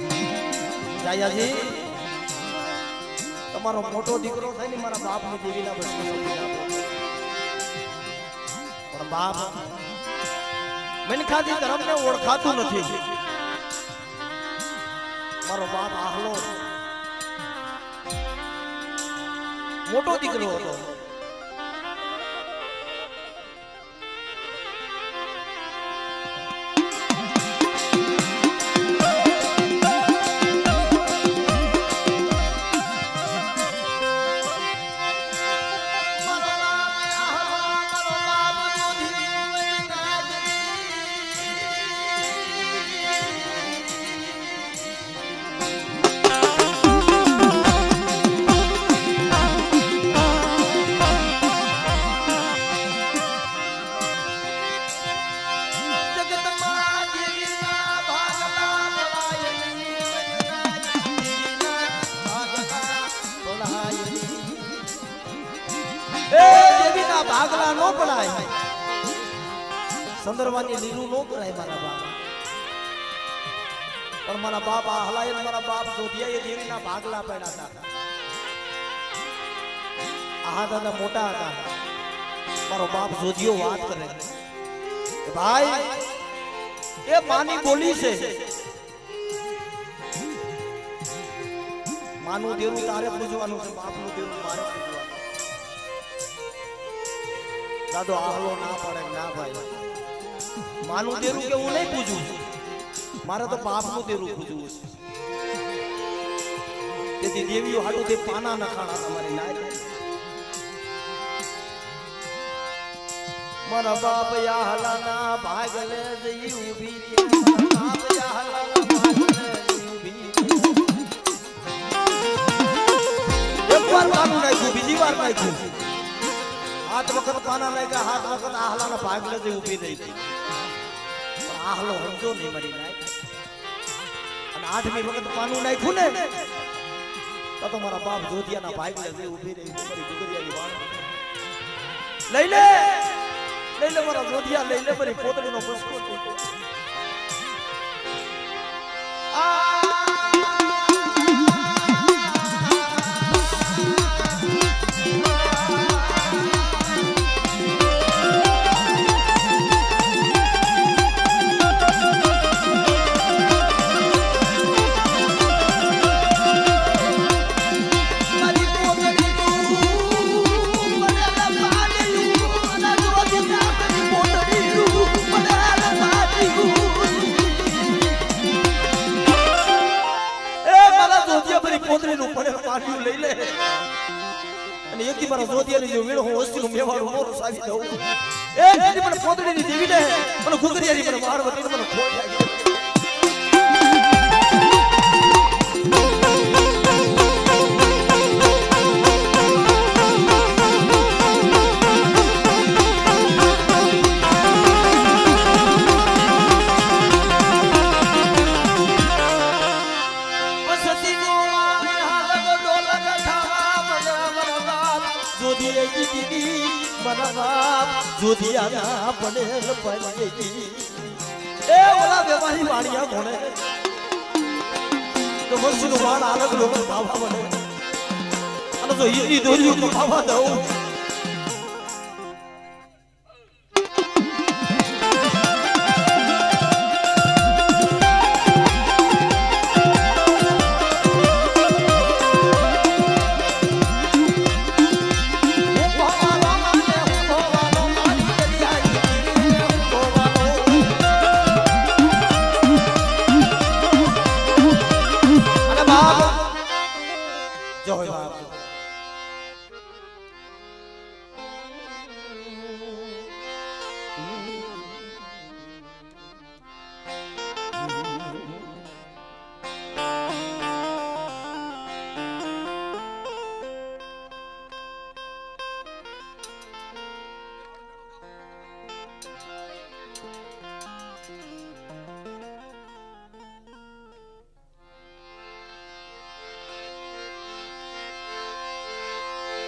જાયાજી તમારો મોટો દીકરો થાય ને મારા બાપની દેવીના બસકો પણ બાપ મનખાથી ધર્મને ઓળખાતું નથી મારો બાપ આહલો મોટો દીકરો હતો સંદરવાની લીલું નો કરાય મારા બાપ પણ મારા બાપ આ હલાય મારા બાપ જોધિયાએ દેવીના ભાગલા પડ્યા હતા આ દાદા મોટા હતા મારો બાપ જોધિયો વાત કરે કે ભાઈ એ માની બોલી છે માનું દેરું તારે પૂજવાનું છે બાપનું દેરું મારે પૂજવાનું દાદો આહલો ના પડે ના ભાઈ માનું દેરું કે હું નહીં પૂજું મારે તો બાપનું દેરું પૂજવું છે તેથી દેવીઓ હાટું તે પાના નખાણા તમારી લાય મારા બાપ યાહલાના ભાગલે જઈ ઊભી રે બાપ યાહલાના ભાગલે જઈ ઊભી એક વાર પાનું નાખ્યું બીજી વાર નાખ્યું હાથ વખત પાના નાખ્યા હાથ વખત આહલાના ભાગલે જઈ ઊભી રહી પણ આહલો સમજો નહીં મરી નાય અને આઠમી વખત પાનું નાખ્યું ને તો મારા બાપ જોધિયાના ભાગલે જઈ ઊભી રહી મારી ગુગરિયાની વાણ લઈ લે મારા જોધિયા લઈ લે મારી પોતડીનો બસકો લઈ લે અને એકથી મારા જોધિયાની જે વીણો હું વસ્તીનું મેવાડું મોરું સાવી દઉં એ જેથી મને પોતડીની દેવી ને મને ગુગરિયાની મને મારવતીને મને ખોઈ લાગી જોધિયાના પડેલ પડી એ ઓલા બેવાની વાણિયા કોણે તો મરસીનું વાણ અલગ લોકો ભાવા પડે અને તો ઈની દોરીઓ તો ભાવા દઉં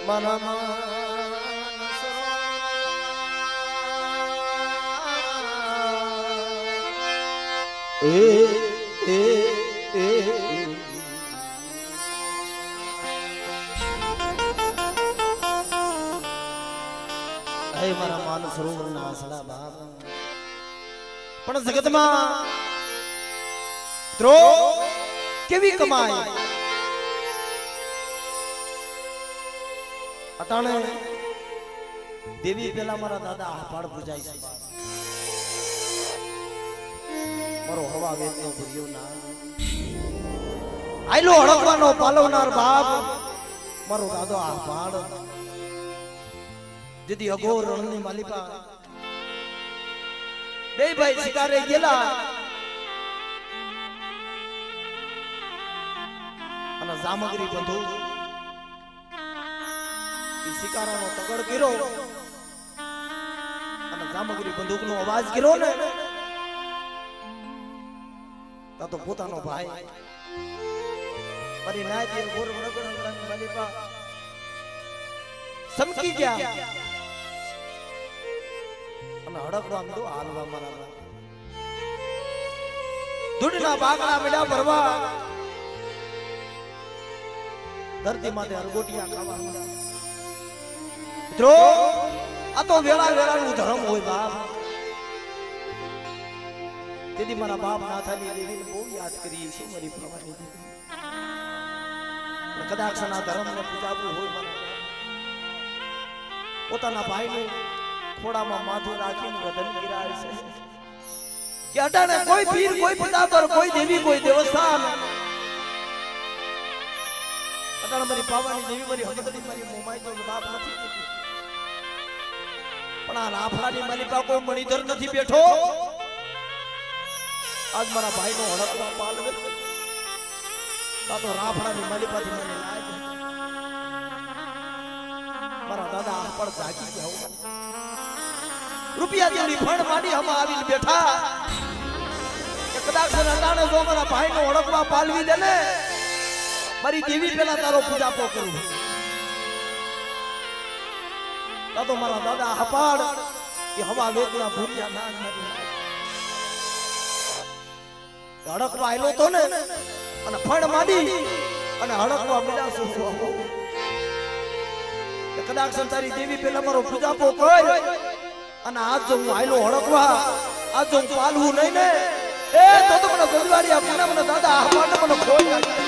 મારા માનસ એ એ એ હે મારા માન સરોવરના આસલા બાપ પણ જગતમાં ત્રો કેવી કમાય અટાણે દેવી પેલા મારા દાદા આપાડ પૂજાય છે મારો હવા વેદનો ભર્યો ના આયલો હડકવાનો પાલવનાર બાપ મારો દાદો આપાડ જેદી અઘોર રણની માલિપા બે ભાઈ શિકારે ગયેલા અને સામગ્રી બંધુ શિકારાનો તગડ કર્યો અને સામગ્રી બંદૂકનો અવાજ કર્યો ને તો પોતાનો ભાઈ મારી નાય ગોર વડગણ માલિપા સમકી ગયા અને હડકવા માંડો હાલવા મારા ધૂળના બાગડા મેડા ભરવા ધરતી માથે અરગોટિયા ખાવા મિત્રો આ તો વેળા વેળાનું ધર્મ હોય બાપ તેથી મારા બાપ નાથાની દેવીને બહુ યાદ કરી છે મારી ભવાની દેવી કદાચ ના ધર્મને પૂજાવું હોય મારા પોતાના ભાઈને ખોડામાં માથું રાખીને વદન ગિરાય છે કે અટાણે કોઈ પીર કોઈ પિતાંબર કોઈ દેવી કોઈ દેવસ્થાન અટાણે મારી પાવાની દેવી મારી હકદરી મારી મોમાઈ તો બાપ નથી પણ આ રાફડાની મારી પાસે કોઈ મણિધર નથી બેઠો આજ મારા ભાઈનો હડકવા પાલવે આ તો રાફડાની મારી પાસે મને લાગે મારા દાદા પર જાગી ગયા રૂપિયા જેવડી ફળ માંડી હમ આવીને બેઠા કે કદાચ અટાણે જો મારા ભાઈનો હડકવા પાલવી દે ને મારી દેવી પેલા તારો પૂજાપો કરું તો મારા દાદા હપાડ કે હવા લોકના ભૂલ્યા ના હડકવા આયલો તો ને અને ફળ માંડી અને હડકવા બીજા શું કદાચ તારી દેવી પેલા મારો પૂજાપો કર અને આજ જો હું આયલો હડકવા આજ જો હું પાલવું નહીં ને એ તો મને ગજવાડી આપીને મને દાદા હપાડ મને ખોઈ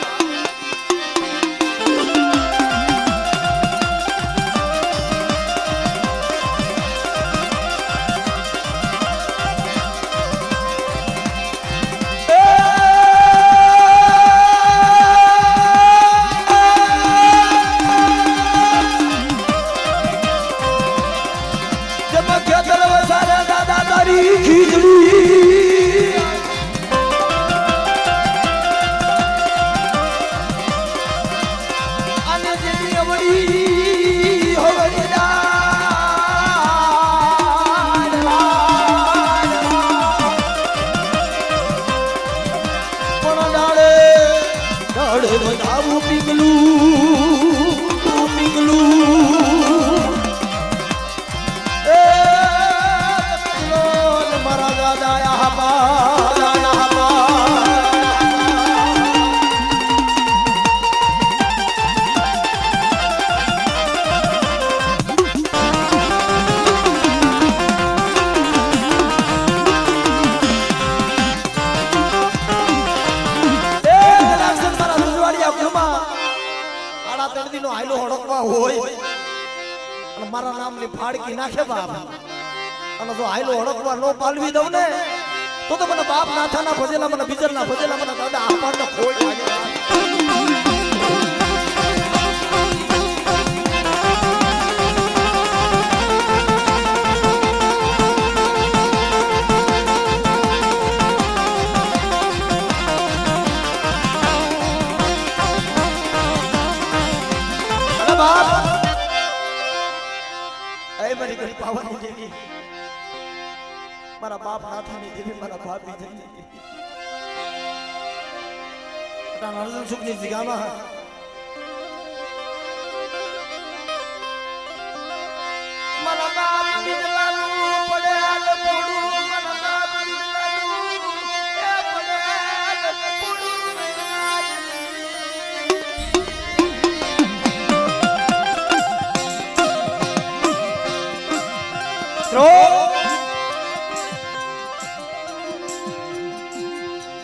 મારા નામની ફાડકી નાખે બાપ અને જો આયલો હડકવા નો પાલવી દઉં ને તો મને બાપ નાથાના ભજેલા મને બીજરના ભજેલા મને દાદા આપાડને ખોઈ લાગે પાવાની દેવી મારા બાપ નાથાની દેવી મારા બાપ બીજની દેવી અર્જુન સુખની જગ્યામાં મારા બાપ બીજલાનું પડે હાલ પોડું મારા બાપ બીજલાનું એ પડે હાલ પોડું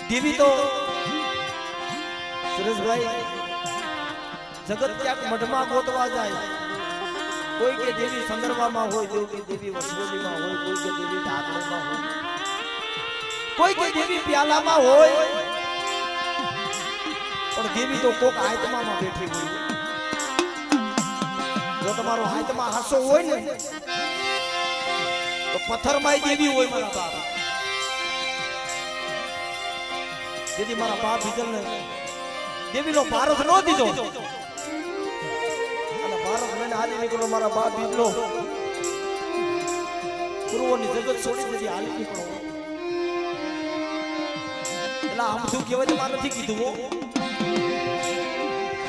દેવી તો સુરેશભાઈ જગત ક્યાંક મઢમાં ગોતવા જાય કોઈ કે દેવી સંદર્ભમાં હોય કોઈ કે દેવી વસવલીમાં હોય કોઈ કે દેવી ઢાકણમાં હોય કોઈ કે દેવી પ્યાલામાં હોય પણ દેવી તો કોક આત્મામાં બેઠી હોય જો તમારો આત્મા હાસો હોય ને તો પથ્થરમાં દેવી હોય મારા બાપ જેથી મારા બાપ બીજલને દેવીનો ભારત નો દીધો અને ભારત લઈને હાલી નીકળો મારા બાપ બીજલો પૂર્વની જગત છોડી દીધી હાલી નીકળો એટલે આમ શું કહેવાય મારે નથી કીધું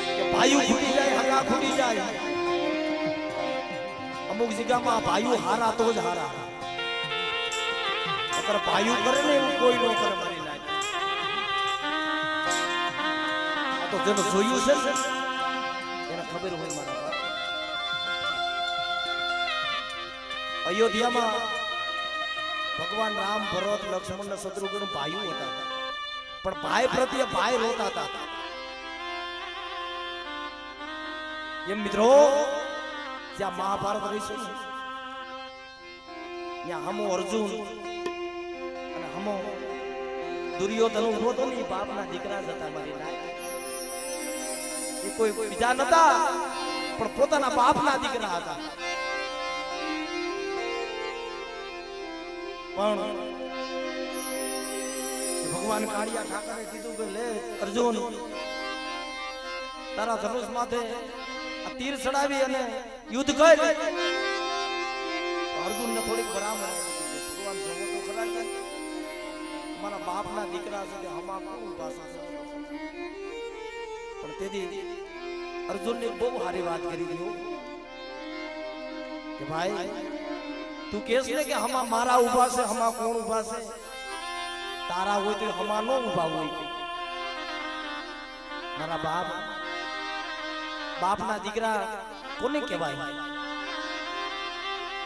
કે ભાઈઓ ખૂટી જાય હગા ખૂટી જાય અમુક જગ્યામાં ભાઈઓ હારા તો જ હારા નકર ભાઈઓ કરે ને એવું કોઈ નો કરે મારી લાઈફ આ તો જેને જોયું છે ને એને ખબર હોય મારા બાપ અયોધ્યામાં ભગવાન રામ ભરત લક્ષ્મણ ને શત્રુઘ્ન ભાઈઓ હતા પણ ભાઈ પ્રત્યે ભાઈ રોતા હતા એમ મિત્રો જ્યાં મહાભારત રહીશું ત્યાં હમો અર્જુન અને હમો દુર્યોધન ઉભો તો ને બાપના દીકરા જ હતા મારી નાય એ કોઈ બીજા નતા પણ પોતાના બાપના દીકરા હતા પણ ભગવાન કાળિયા ઠાકરે કીધું કે લે અર્જુન તારા ધનુષ માથે આ તીર ચડાવી અને યુદ્ધ કર અર્જુન ને થોડીક બરાબર ભગવાન જોવો તો ખરા કે મારા બાપના દીકરા છે કે હમા કોણ ભાષા છે પણ તેથી અર્જુન ને બહુ સારી વાત કરી દીધો કે ભાઈ તું કહેસ ને કે હમા મારા ઊભા છે હમા કોણ ઊભા છે તારા હોય તો હમા નો ઊભા હોય મારા બાપના દીકરા કોને કહેવાય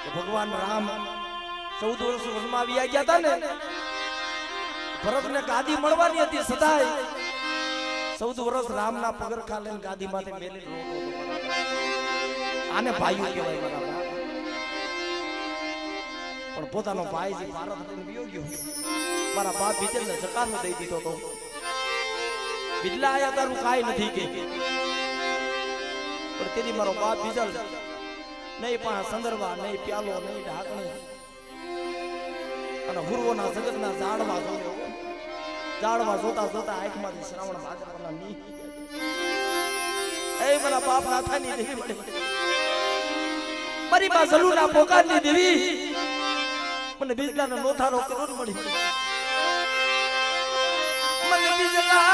કે ભગવાન રામ 14 વર્ષ વનમાં આવી ગયા હતા ને ભરતને ગાદી મળવાની હતી સદાય 14 વર્ષ રામના પગરખા લઈને ગાદી માથે મેલી રોતો આને ભાઈઓ કહેવાય મારા બાપ પણ પોતાનો ભાઈ જે ભારત લઈને વિયો ગયો મારા બાપ બીજલને જકાનો દઈ દીધો તો બિજલા આયા તારું કાઈ નથી કે પણ તેની મારો બાપ બીજલ નહીં પણ સંદર્ભા નહીં પ્યાલો નહીં ઢાકણી અને હુરવોના જગતના ઝાડવા જોતા જોતા આંખમાંથી શ્રાવણ ભાદરવાના ની એ મારા બાપ નાથાની દેવી મળે મારી માં જલુના પોકારની દેવી મને બીજલાનો નોથારો કરોડ મળી મને બીજલા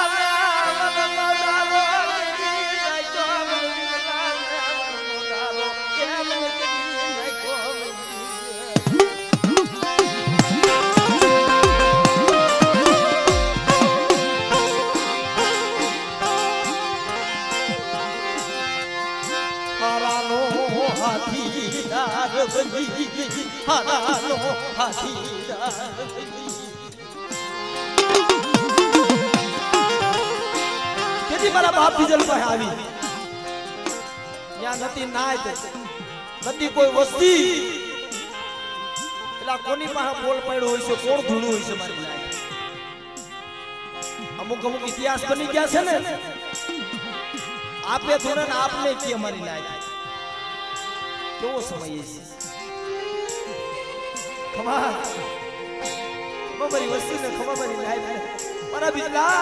તેથી મારા બાપ બીજલ પાસે આવી ત્યાં નથી નાય નથી કોઈ વસ્તી એટલે કોની પાસે બોલ પડ્યો હોય છે કોણ ધૂણું હોય છે મારી લાઈફ અમુક અમુક ઇતિહાસ બની ગયા છે ને આપે ધૂણે ને આપને કે મારી લાઈફ કેવો સમય છે ખમા મારી વસ્તી ને ખમા મારી લાઈફ મારા બીજલા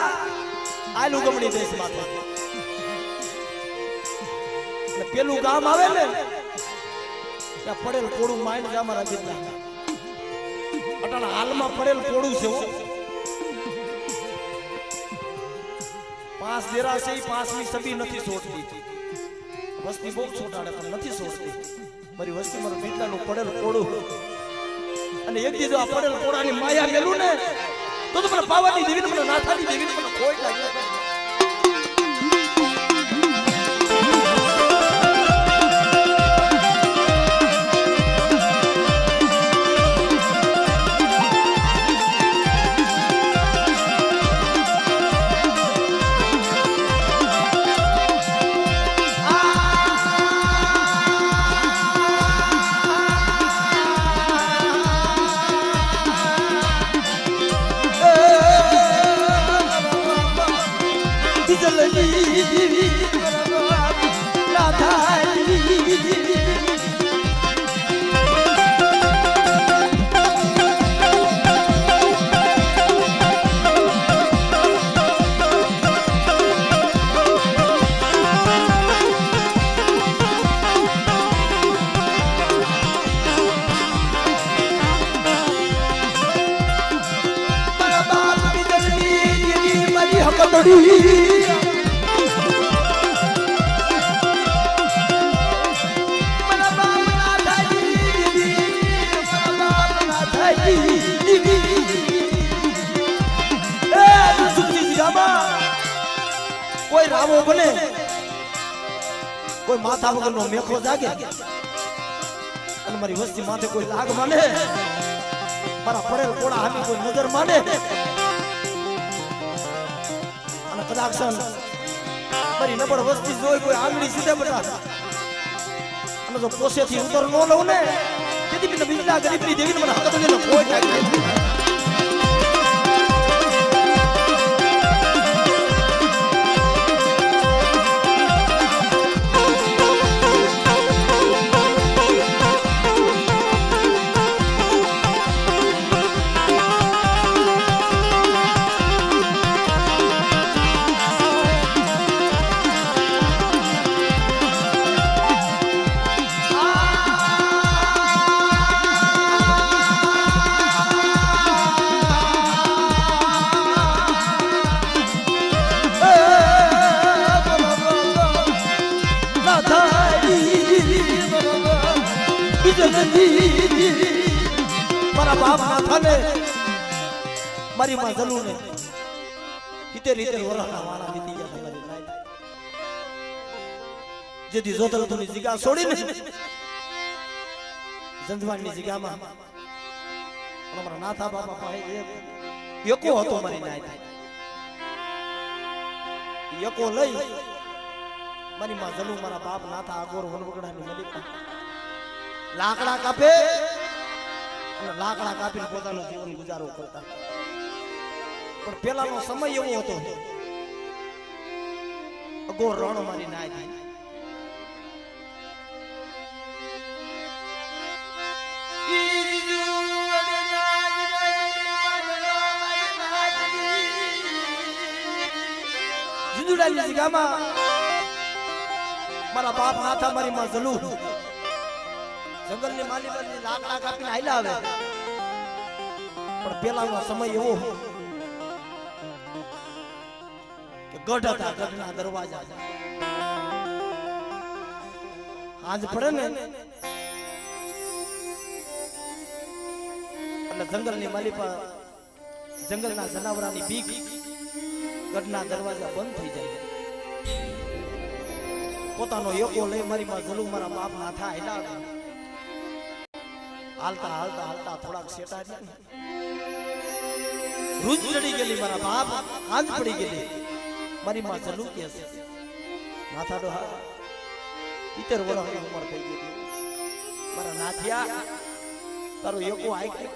આલુ ગમણી દેશ માથે અને પેલું ગામ આવે ને ત્યાં પડેલ કોડું માઇન્ડ જા મારા બીજલા અટાણા હાલમાં પડેલ કોડું છે 5 દેરા છે 5મી સદી નથી છોડતી વસ્તી બહુ છોટાડે પણ નથી છોડતી મારી વસ્તી મારું બીજલાનું પડેલ કોડું અને એક દીધો આ પડેલ કોડાની માયા મેલું ને તો મને પાવાની દેવીને મને નાથાની દેવીને મને ખોટ લાગે Hey, આવો બને કોઈ માથા વગરનો મેખો જાગે અને મારી વસ્તી માથે કોઈ લાગ માને મારા પડેલ કોડા હામી કોઈ નજર માને અને કદાચ મારી નબળ વસ્તી જોઈ કોઈ આંગળી સીધે બતા અને જો પોસેથી ઉતર ન લઉં ને તેથી બી બીજા ગરીબની દેવીને મને હક દુનિયાનો કોઈ ટાઈમ નથી મારા બાપ માથા ને મારી માં જલુ ને હિતે રીતે વરાના વાળા વીતી ગયા મારી નાઈ જેથી જોતલ તુની જગ્યા છોડીને જંજવાનની જગ્યામાં અમારા નાથા બાપા પાસે યકો હતો મારી નાઈ યકો લઈ મારી માં જલુ મારા બાપ નાથા આગોર વનવગડાની મલિકા લાકડા કાપે અને લાકડા કાપીને પોતાનું જીવન ગુજારો કરતા પણ પેલાનો સમય એવો હતો અગો રણ મારી નાય થાય જુદુડાની જગ્યામાં મારા બાપ નાથા મારી માં જલુ જંગલની માલિકની લાકડા કાપીને આયલા આવે પણ પેલાનો સમય એવો કે ગઢ હતા ગઢના દરવાજા આજ પડે ને એટલે જંગલની માલિકા જંગલના જનાવરાની બીક ગઢના દરવાજા બંધ થઈ જાય પોતાનો યકો લઈ મારી માં જલુ મારા બાપ નાથા આયલા આવે હાલતા હાલતા હાલતા થોડાક સેટા રૂજ ચડી ગયેલી મારા બાપ આંજ પડી ગયેલી મારી માં જલુ કે છે નાથા તો 70 વર્ષની ઉંમર થઈ ગઈ મારા નાથિયા તારો યકો આઈ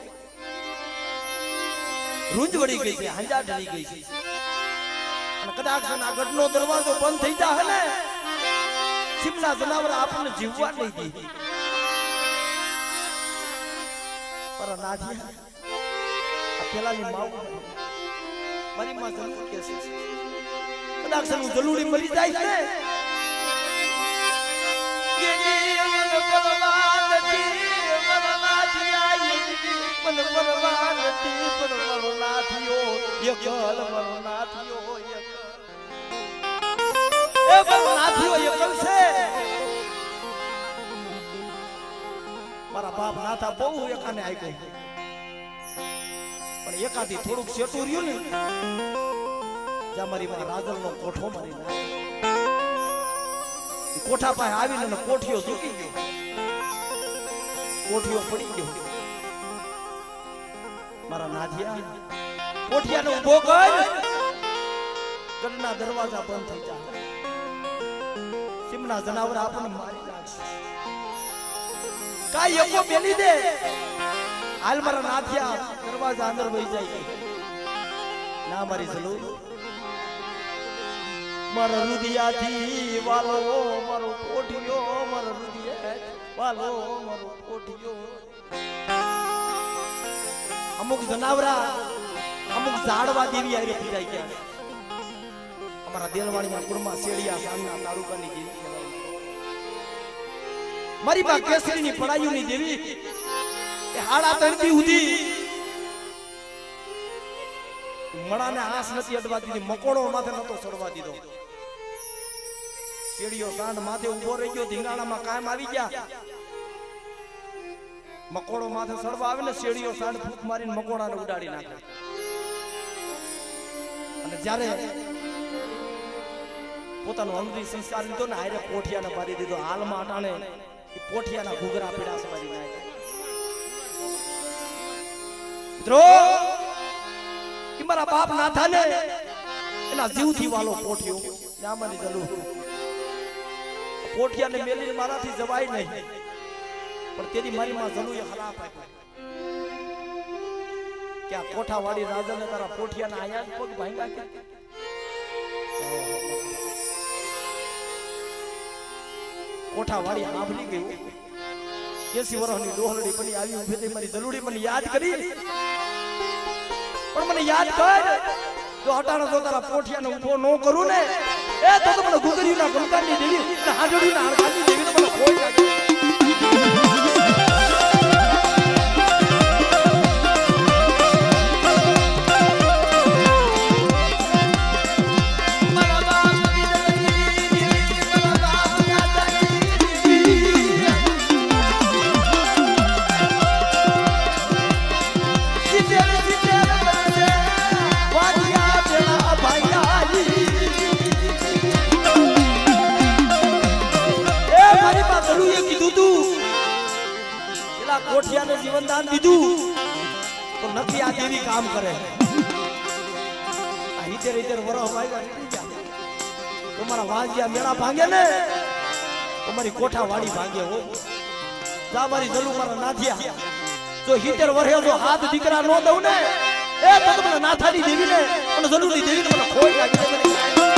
રૂજ વળી ગઈ છે હાંજા ઢળી ગઈ છે અને કદાચ આ ગઢનો દરવાજો બંધ થઈ જાય ને સિમના જનાવર આપણને જીવવા નહીં દે પર નાથિયા આ પેલાની માવ મારી માં જલુ કે છે કદાચ હું જલુડી મરી જાય છે મારા બાપ નાથા બહુ એકાને આવી ગઈ પણ એકાથી થોડુંક સેટું રહ્યું ને જ્યાં મારી રાજલ નો કોઠો મારી કોઠા પાસે આવીને કોઠીઓ ઝૂકી ગયો કોઠીઓ પડી ગયો મારા નાથિયા કોઠિયાને ઉભો કર ગઢના દરવાજા બંધ થઈ જાય સિમના જનાવર આપણને મારી નાખશે કાઈ યકો બેલી દે હાલ મારા નાથિયા દરવાજા અંદર વહી જાય ના મારી જલુ મારા રુદિયાથી વાલો મારો કોઠિયો મારા રુદિયા વાલો મારો કોઠિયો અમુક જનાવરા અમુક ઝાડવા દેવી આરે ફિરાઈ ગયા અમારા દેલવાણીના કુળમાં શેડિયા સાંગના તાલુકાની દેવી મારી બા કેસરીની પડાયુની દેવી એ હાડા તણતી ઉધી મણાને આંસ નથી અડવા દીધી મકોડો માથે નતો ચડવા દીધો શેડિયો સાંડ માથે ઉભો રહી ગયો ધીંગાણામાં કાયમ આવી ગયા મકોડો માથે ચડવા આવે ને શેડિયો સાંડ ફૂંક મારીને મકોડાને ઉડાડી નાખે અને જ્યારે પોતાનો અંગી સંસ્કાર લીધો ને આયરે પોઠિયાને મારી દીધો હાલમાં અટાણે એ પોઠિયાના ઘૂઘરા પીડા સમારી નાખ્યા મિત્રો કે મારા બાપ ના થાને એના જીવથી વાલો પોઠિયો નામની જલુ પોઠિયાને મેલીને મારાથી જવાય નહીં પણ તેની મારી માં જલુએ ખરાબ આપ્યો કે આ કોઠાવાળી રાજાને તારા પોઠિયાના આયા જ પગ ભાંગ્યા કે કોઠાવાળી સાંભળી ગયું 80 વર્ષની ડોહલડી બની આવી ઉભી થઈ મારી જલુડી મને યાદ કરી પણ મને યાદ કર જો હટાણો જો તારા પોઠિયાને ઊભો ન કરું ને એ તો મને ગુગરીના ગમકાની દેવી ને હાંડડીના હાડકાની દેવીને મને ખોઈ લાગે કોઠિયાને જીવનદાન દીધું તો નથી આ દેવી કામ કરે આ હિતેર વરહ વાગ્યા નીકળી ગયા તમારા વાંજિયા મેળા ભાંગે ને તમારી કોઠાવાળી ભાંગે હો જા મારી જલુ મારા નાથિયા જો હિતેર વર્ષે જો હાથ દીકરા નો દઉં ને એ તો તમને નાથાની દેવી ને અને જલુની દેવી મને ખોઈ લાગી